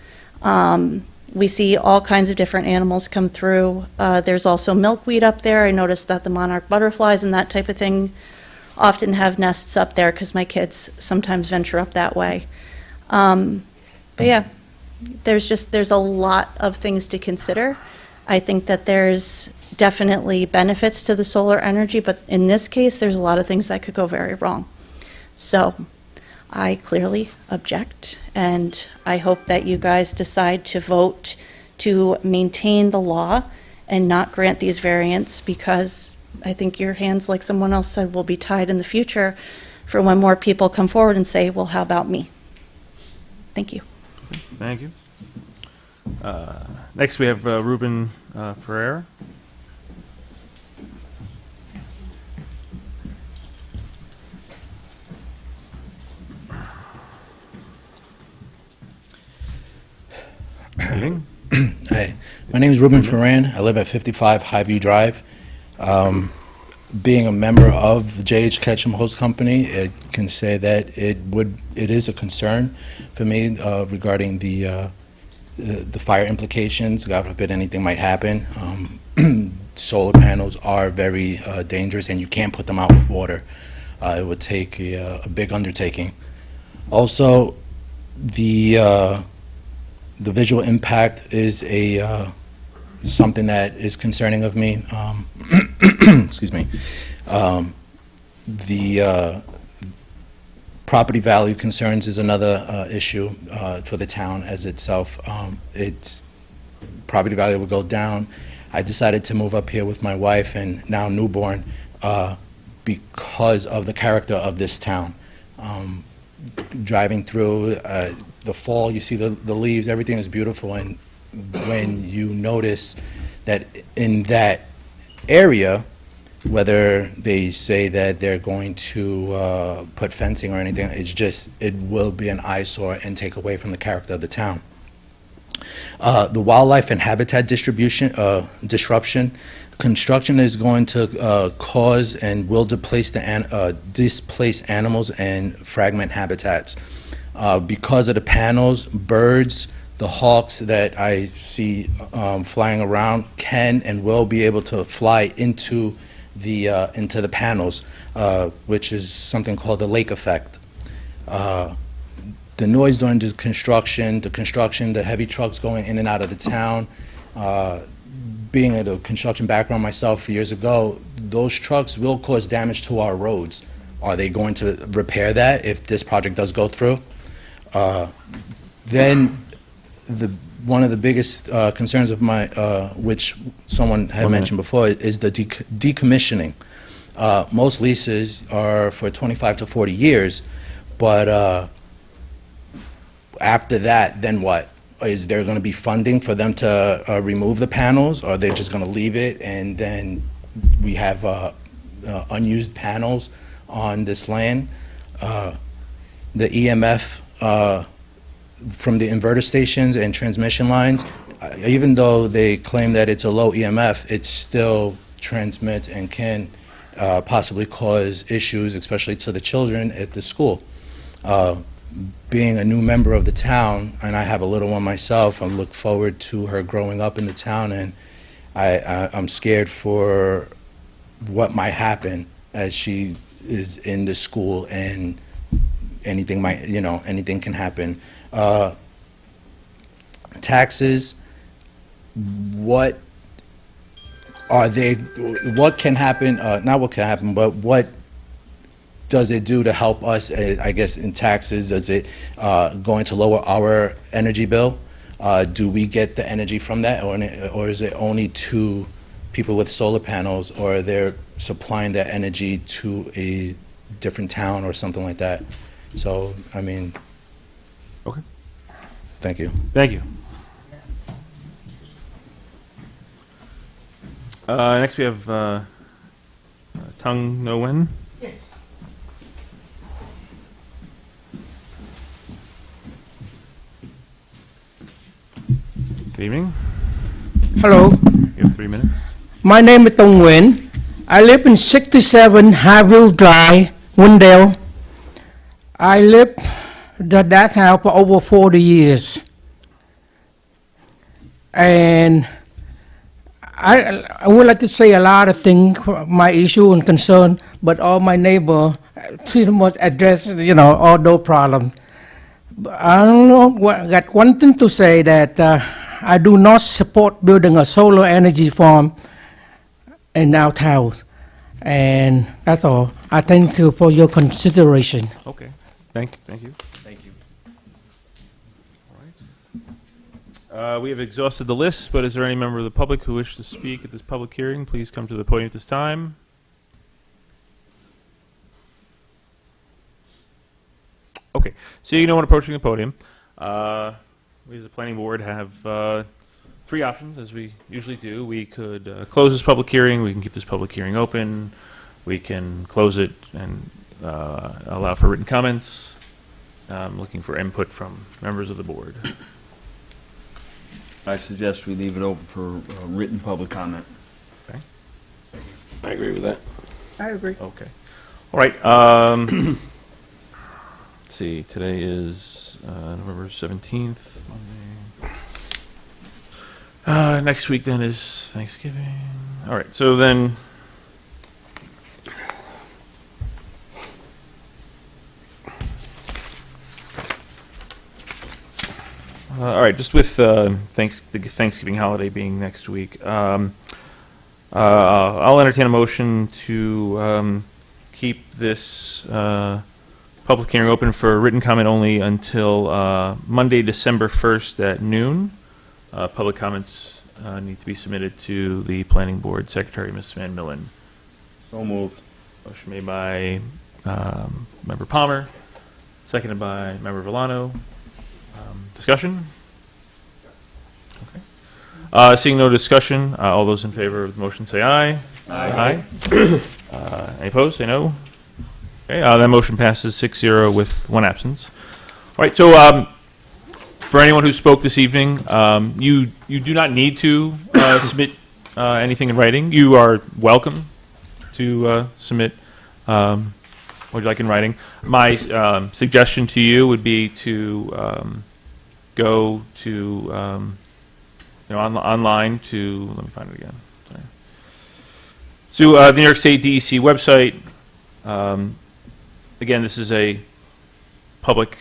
We see all kinds of different animals come through. There's also milkweed up there. I noticed that the monarch butterflies and that type of thing often have nests up there because my kids sometimes venture up that way. But yeah, there's a lot of things to consider. I think that there's definitely benefits to the solar energy, but in this case, there's a lot of things that could go very wrong. So I clearly object, and I hope that you guys decide to vote to maintain the law and not grant these variants, because I think your hands, like someone else said, will be tied in the future for when more people come forward and say, well, how about me? Thank you. Thank you. Next, we have Ruben Ferreira. Hi, my name is Ruben Ferran. I live at 55 Highview Drive. Being a member of the J.H. Ketchum Host Company, I can say that it is a concern for me regarding the fire implications. God forbid anything might happen. Solar panels are very dangerous, and you can't put them out with water. It would take a big undertaking. Also, the visual impact is something that is concerning of me. Excuse me. The property value concerns is another issue for the town as itself. Its property value will go down. I decided to move up here with my wife and now newborn because of the character of this town. Driving through the fall, you see the leaves, everything is beautiful, and when you notice that in that area, whether they say that they're going to put fencing or anything, it will be an eyesore and take away from the character of the town. The wildlife and habitat disruption, construction is going to cause and will displace animals and fragment habitats. Because of the panels, birds, the hawks that I see flying around can and will be able to fly into the panels, which is something called the lake effect. The noise during the construction, the heavy trucks going in and out of the town. Being a construction background myself years ago, those trucks will cause damage to our roads. Are they going to repair that if this project does go through? Then one of the biggest concerns of my, which someone had mentioned before, is the decommissioning. Most leases are for 25 to 40 years, but after that, then what? Is there going to be funding for them to remove the panels, or are they just going to leave it and then we have unused panels on this land? The EMF from the inverter stations and transmission lines, even though they claim that it's a low EMF, it still transmits and can possibly cause issues, especially to the children at the school. Being a new member of the town, and I have a little one myself, I look forward to her growing up in the town, and I'm scared for what might happen as she is in the school, and anything can happen. Taxes, what can happen, not what can happen, but what does it do to help us, I guess, in taxes? Is it going to lower our energy bill? Do we get the energy from that, or is it only to people with solar panels, or they're supplying that energy to a different town or something like that? So, I mean... Okay. Thank you. Thank you. Next we have Tung No Wen. Good evening. Hello. You have 3 minutes. My name is Tong Nguyen. I live in 67 Highview Drive, Wendell. I lived at that house for over 40 years. And I would like to say a lot of things, my issue and concern, but all my neighbor pretty much address, all those problems. But I don't know, got one thing to say that I do not support building a solar energy farm in our town. And that's all. I thank you for your consideration. Okay. Thank you. Thank you. We have exhausted the list, but is there any member of the public who wishes to speak at this public hearing? Please come to the podium at this time. Okay, seeing no one approaching the podium, we as a planning board have 3 options, as we usually do. We could close this public hearing, we can keep this public hearing open, we can close it and allow for written comments. I'm looking for input from members of the board. I suggest we leave it open for written public comment. Okay. I agree with that. I agree. Okay. All right. Let's see. Today is November 17th. Next week then is Thanksgiving. All right. So then. All right, just with the Thanksgiving holiday being next week, I'll entertain a motion to keep this public hearing open for written comment only until Monday, December 1st at noon. Public comments need to be submitted to the Planning Board Secretary, Ms. Van Millen. So moved. Motion made by Member Palmer, seconded by Member Villano. Discussion? Okay. Seeing no discussion, all those in favor of the motion say aye. Aye. Any opposed, say no. Okay, that motion passes 6-0 with 1 absence. All right, so for anyone who spoke this evening, you do not need to submit anything in writing. You are welcome to submit what you'd like in writing. My suggestion to you would be to go to online to, let me find it again. Sorry. So the New York State DEC website. Again, this is a public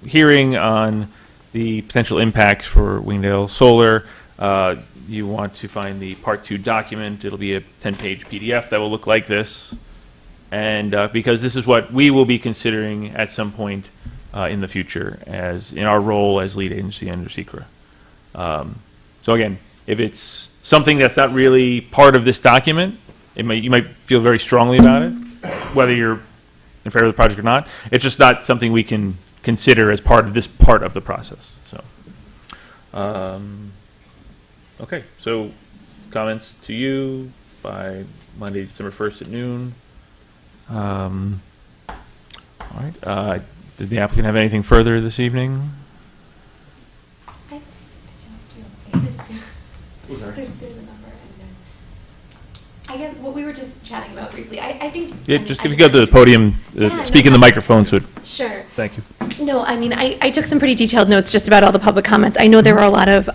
hearing on the potential impacts for Wingdale Solar. You want to find the Part 2 document. It'll be a 10-page PDF that will look like this. And because this is what we will be considering at some point in the future as in our role as lead agency under SECRA. So again, if it's something that's not really part of this document, you might feel very strongly about it, whether you're in favor of the project or not. It's just not something we can consider as part of this part of the process. So, okay. So, comments to you by Monday, December 1st at noon. All right. Did the applicant have anything further this evening? There's a number, and I guess what we were just chatting about briefly, I think. Yeah, just if you go to the podium, speak in the microphone so it. Sure. Thank you. No, I mean, I took some pretty detailed notes just about all the public comments. I know there were a lot of,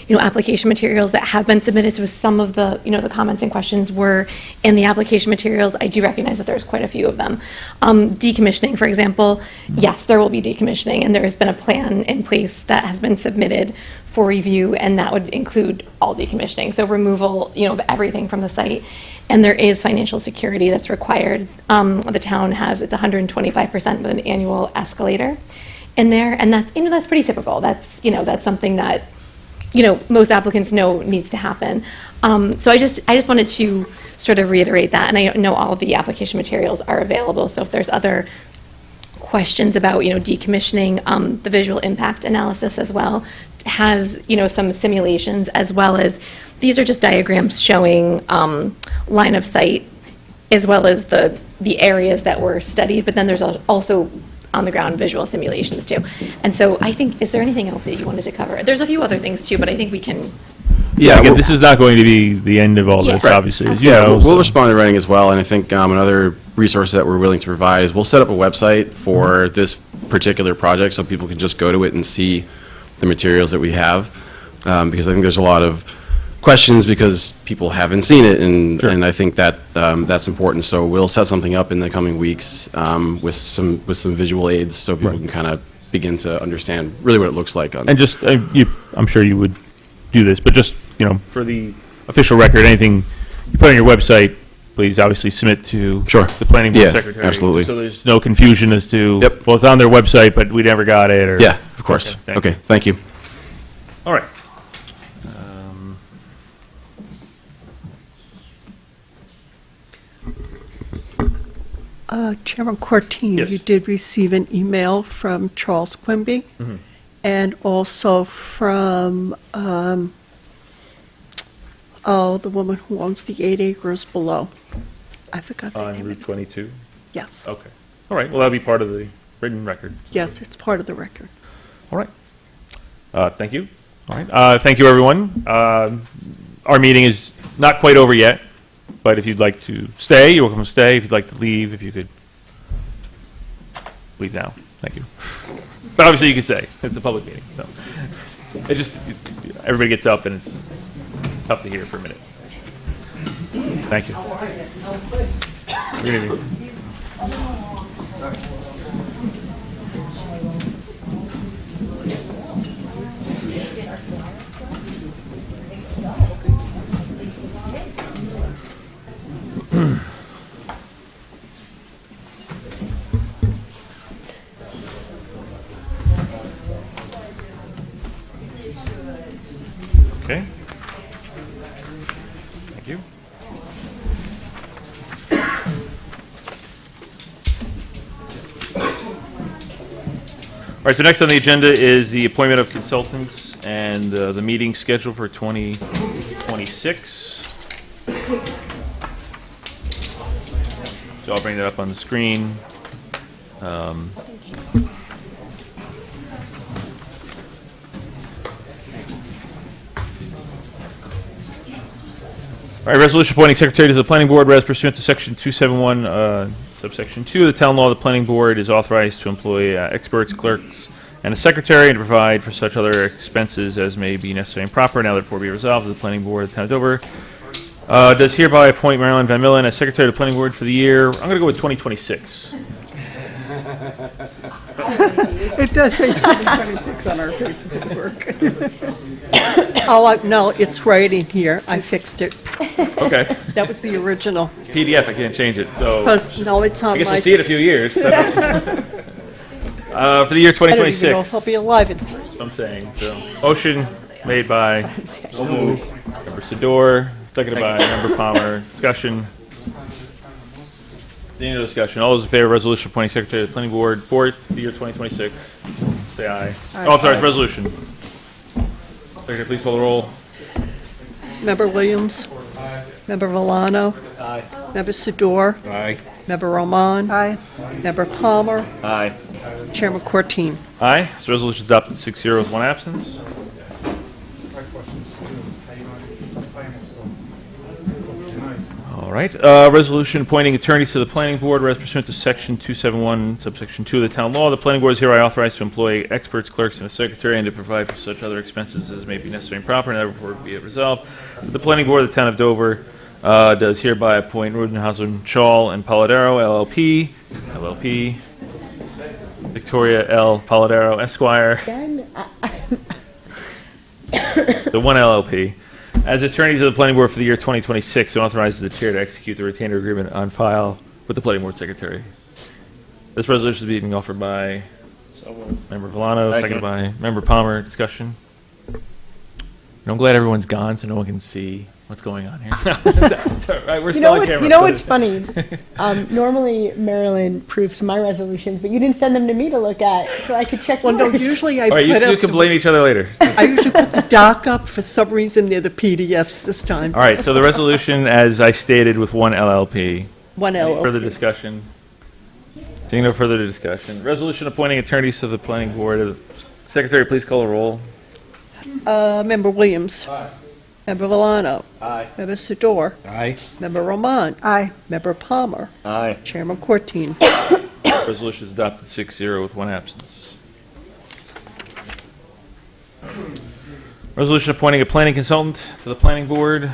application materials that have been submitted, so some of the, the comments and questions were in the application materials. I do recognize that there's quite a few of them. Decommissioning, for example, yes, there will be decommissioning, and there has been a plan in place that has been submitted for review, and that would include all decommissioning, so removal, of everything from the site. And there is financial security that's required. The town has, it's 125% with an annual escalator in there, and that's pretty typical. That's something that most applicants know needs to happen. So I just wanted to sort of reiterate that, and I know all of the application materials are available. So if there's other questions about decommissioning, the visual impact analysis as well has some simulations, as well as these are just diagrams showing line of sight as well as the areas that were studied, but then there's also on-the-ground visual simulations too. And so I think, is there anything else that you wanted to cover? There's a few other things too, but I think we can, Yeah, Again, this is not going to be the end of all Yeah. this, Right. obviously, as you Yeah, know. we'll so- respond in writing as well, and I think another resource that we're willing to provide is we'll set up a website for this particular project so people can just go to it and see the materials that we have, because I think there's a lot of questions because people haven't seen it, and I think that that's important. So we'll set something up in the coming weeks with some visual aids so people can kind of begin to understand really what it looks like. And just, I'm sure you would do this, but just, for the official record, anything you put on your website, please obviously submit to the planning board Yeah, secretary. absolutely. So there's no confusion as to, well, it's on their website, but we never got it, or. Yeah, of course. Okay, thank you. All right. Chairman Cortine, you did receive an email from Charles Quimby Mhm. and also from, the woman who owns the 8 acres below. I forgot the On name. Route 22? Yes. Okay. All right, well, that'll be part of the written record. Yes, it's part of the record. All right. Thank you. All right. Thank you, everyone. Our meeting is not quite over yet, but if you'd like to stay, you're welcome to stay. If you'd like to leave, if you could leave now. Thank you. But obviously, you can stay. It's a public meeting, so it just everybody gets up, and it's tough to hear for a minute. Thank you. Good evening. Okay. Thank you. All right, so next on the agenda is the appointment of consultants and the meeting scheduled for 2026. So I'll bring that up on the screen. All right, resolution appointing secretary to the planning board, whereas pursuant to section 271, subsection 2 of the town law, the planning board is authorized to employ experts, clerks, and a secretary, and to provide for such other expenses as may be necessary and proper. Now therefore be resolved that the planning board of the town of Dover does hereby appoint Marilyn Van Millen as secretary to the planning board for the year, I'm going to go with 2026. It does say 2026 on our paperwork. Oh, no, it's right in here. I fixed it. Okay. That was the original. PDF, I can't change it, so. No, it's on I guess my... we'll see it in a few years. So. For the year 2026. I don't even know if I'll be alive in 3 years. I'm saying, so. Motion made by Member Sador, seconded by Member Palmer. Discussion. Any other discussion? All those in favor of resolution appointing secretary of the planning board for the year 2026, say aye. Oh, I'm sorry, it's resolution. Secretary, please call the roll. Member Williams? Member Villano? Aye. Member Sador? Aye. Member Roman? Aye. Member Palmer? Aye. Chairman Cortine. Aye. This resolution is adopted 6-0 with one absence. All right. Resolution appointing attorneys to the planning board, whereas pursuant to section 271, subsection 2 of the town law, the planning board is hereby authorized to employ experts, clerks, and a secretary, and to provide for such other expenses as may be necessary and proper, and therefore be it resolved that the planning board of the town of Dover does hereby appoint Rodenhausen, Shaw, and Polidoro, LLP, Victoria L. Polidoro, Esquire, the one LLP, as attorneys of the planning board for the year 2026, and authorizes the chair to execute the retainer agreement on file with the planning board secretary. This resolution is being offered by Member Villano, seconded by Member Palmer. Discussion. And I'm glad everyone's gone so no one can see what's going on here. Right, we're still on camera. You know what's funny? Normally Marilyn proofs my resolutions, but you didn't send them to me to look at, so I could check Well, no, yours. usually I All right, put you up can blame each other later. I usually put the doc up. For some reason, they're the PDFs this time. All right, so the resolution, as I stated, with one LLP. One Any LLP. further discussion? Seeing no further discussion. Resolution appointing attorneys to the planning board. Secretary, please call the roll. Member Williams. Aye. Member Valano. Aye. Member Sador. Aye. Member Roman. Aye. Member Palmer. Aye. Chairman Courtine. Resolution is adopted 6-0 with one absence. Resolution appointing a planning consultant to the planning board.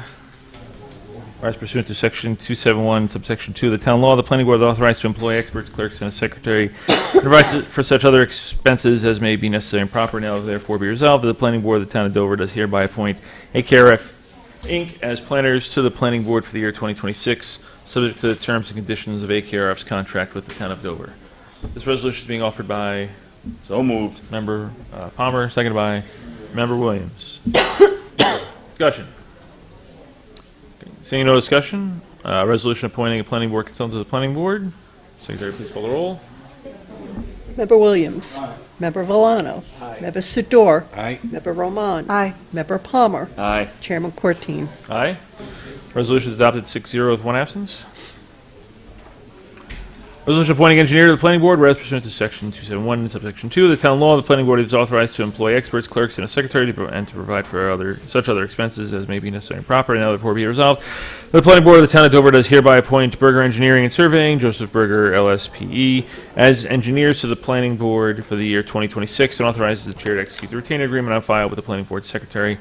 Whereas pursuant to section 271, subsection 2 of the town law, the planning board is authorized to employ experts, clerks, and a secretary, and provides for such other expenses as may be necessary and proper. Now therefore be resolved that the planning board of the town of Dover does hereby appoint AKRF Inc. as planners to the planning board for the year 2026, subject to the terms and conditions of AKRF's contract with the town of Dover. This resolution is being offered by So moved. Member Palmer, seconded by Member Williams. Discussion. Seeing no discussion, resolution appointing a planning board consultant to the planning board. Secretary, please call the roll. Member Williams. Member Valano. Member Sador. Aye. Member Roman. Aye. Member Palmer. Aye. Chairman Courtine. Aye. Resolution is adopted 6-0 with one absence. Resolution appointing engineer to the planning board, whereas pursuant to section 271, subsection 2 of the town law, the planning board is authorized to employ experts, clerks, and a secretary and to provide for such other expenses as may be necessary and proper. And now therefore be resolved. The planning board of the town of Dover does hereby appoint Berger Engineering and Surveying, Joseph Berger, LSPE, as engineers to the planning board for the year 2026, and authorizes the chair to execute the retainer agreement on file with the planning board secretary.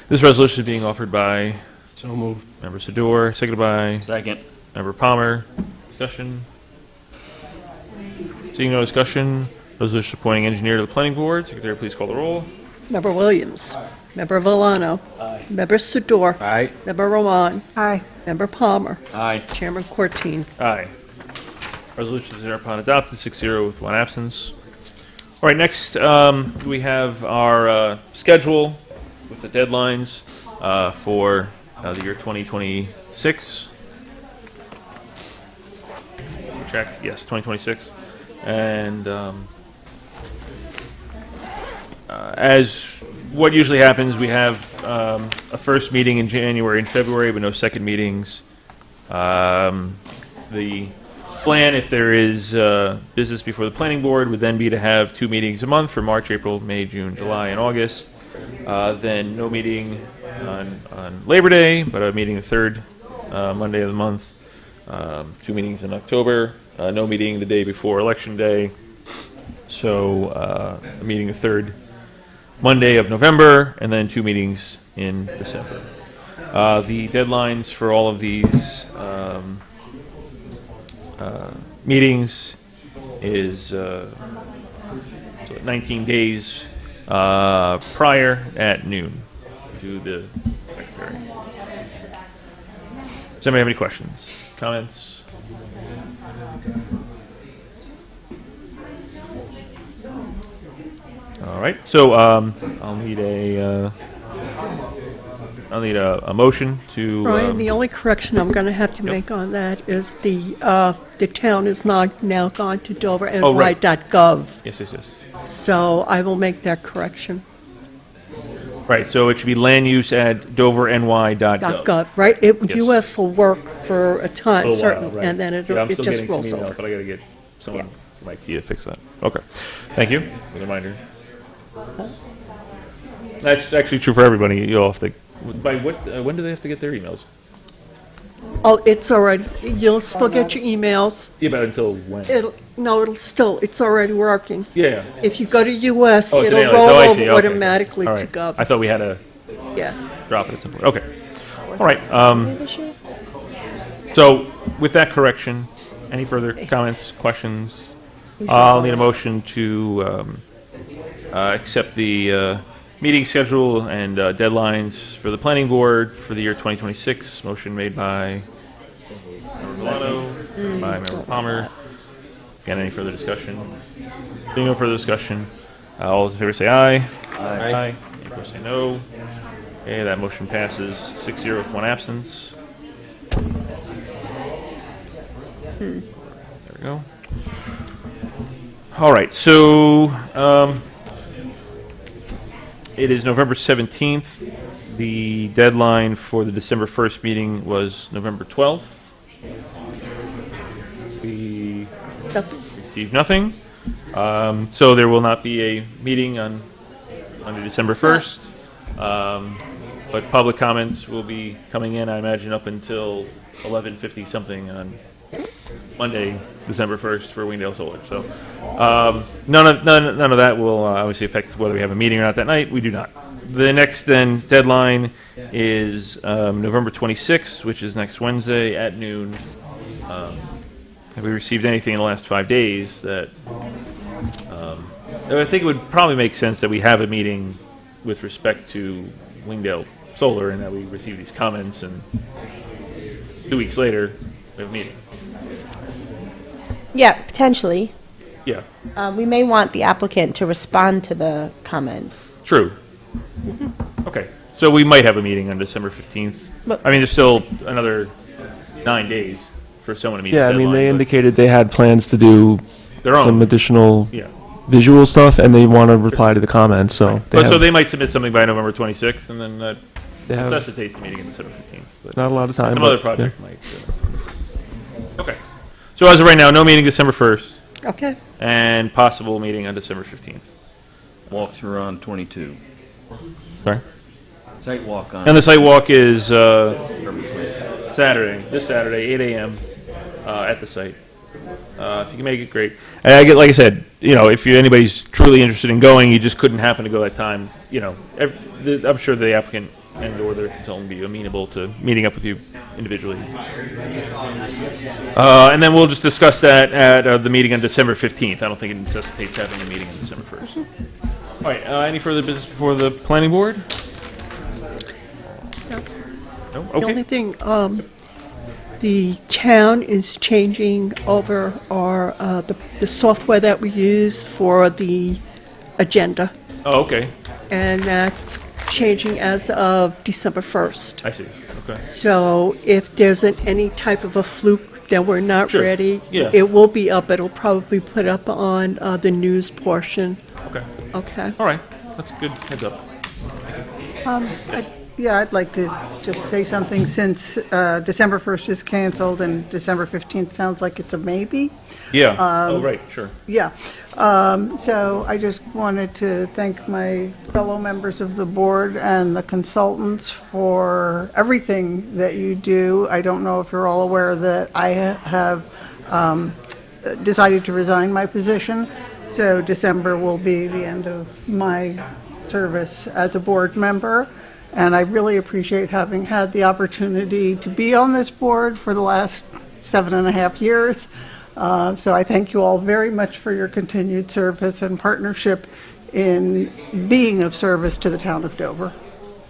This resolution is being offered by So moved. Member Sador, seconded by Second. Member Palmer. Discussion. Seeing no discussion, resolution appointing engineer to the planning board. Secretary, please call the roll. Member Williams. Member Valano. Member Sador. Aye. Member Roman. Aye. Member Palmer. Aye. Chairman Courtine. Aye. Resolution is thereupon adopted 6-0 with one absence. All right, next we have our schedule with the deadlines for the year 2026. Check, yes, 2026. And as what usually happens, we have a first meeting in January and February, but no second meetings. The plan, if there is business before the planning board, would then be to have 2 meetings a month for March, April, May, June, July, and August. Then no meeting on Labor Day, but a meeting the third Monday of the month. 2 meetings in October. No meeting the day before Election Day. So a meeting the third Monday of November, and then 2 meetings in December. The deadlines for all of these meetings is 19 days prior at noon to the secretary. Does anybody have any questions, comments? All right, so I'll need a motion to. Brian, the only correction I'm going to have to make on that is the town is not now gone to doverny.gov. Yes. So I will make that correction. Right, so it should be land use at doverny.gov. .gov, right? Yes. US will work for a time, A little while, certain, right. and then Yeah, I'm it still just getting some rolls emails, over. but I gotta get someone from IT to fix that. Okay, thank you for the reminder. That's actually true for everybody. You'll have to, by what, when do they have to get their emails? Oh, it's already, you'll still get your emails. Yeah, but until when? It's already working. Yeah. If you go to US, Oh, it's it'll an roll alias. Oh, I see. over Okay. automatically All to right. Gov. I thought we had to Yeah. drop it at some point. Okay. All right. So with that correction, any further comments, questions? I'll need a motion to accept the meeting schedule and deadlines for the planning board for the year 2026. Motion made by Member Milano, by Member Palmer. Again, any further discussion? Being no further discussion, all those in favor say aye. Aye. Any opposed say no. Okay, that motion passes 6-0 with one absence. There we go. All right, so it is November 17th. The deadline for the December 1st meeting was November 12th. We received nothing. So there will not be a meeting on December 1st. But public comments will be coming in, I imagine, up until 11:50 something on Monday, December 1st for Wingdale Solar. So none of that will obviously affect whether we have a meeting or not that night. We do not. The next then deadline is November 26th, which is next Wednesday at noon. Have we received anything in the last 5 days that I think it would probably make sense that we have a meeting with respect to Wingdale Solar and that we receive these comments and 2 weeks later we have a meeting. Yeah, potentially. Yeah, We may want the applicant to respond to the comments. true. Okay, so we might have a meeting on December 15th. But- I mean, there's still another 9 days for someone to meet the Yeah, I mean, they deadline, but- indicated they had plans to do Their own. some additional Yeah. visual stuff, and they want to reply to the comments, so. But so have they might submit something by November 26th, and then that They have- necessitates the meeting on December 15th. But Not a lot of time, Some but, other project might. Okay. So as of right now, no meeting December 1st, Okay. and possible meeting on December 15th. Walkthrough on 22. Sorry? Site walk on. And the site walk is Saturday, this Saturday, 8 a.m. At the site. If you can make it, great. And I get, like I said, if anybody's truly interested in going, you just couldn't happen to go that time. I'm sure the applicant and/or their consultant would be amenable to meeting up with you individually. And then we'll just discuss that at the meeting on December 15th. I don't think it necessitates having a meeting on December 1st. All right. Any further business before the planning board? No. The Okay. only thing, the town is changing over our, the software that we use for the agenda, Oh, okay. and that's changing as of December 1st. I see. Okay. So if there's any type of a fluke that we're not Sure. ready, Yeah. it will be up, it'll probably be put up on the news portion. Okay. Okay? All right. That's good. Heads up. I'd like to just say something since December 1st is canceled and December 15th sounds like it's a maybe. Yeah. Oh, right. Sure. Yeah. So I just wanted to thank my fellow members of the board and the consultants for everything that you do. I don't know if you're all aware that I have decided to resign my position. So December will be the end of my service as a board member. And I really appreciate having had the opportunity to be on this board for the last 7.5 years. So I thank you all very much for your continued service and partnership in being of service to the town of Dover.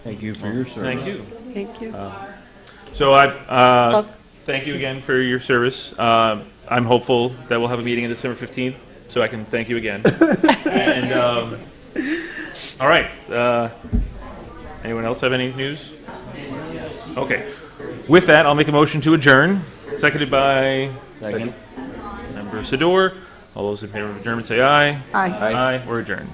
Thank you for your service. Thank you. Thank you. So thank you again for your service. I'm hopeful that we'll have a meeting on December 15th, so I can thank you again. And all right. Anyone else have any news? Okay. With that, I'll make a motion to adjourn. Seconded by Second. Member Sador. All those in favor of adjournment say aye. Aye. Aye. We're adjourned.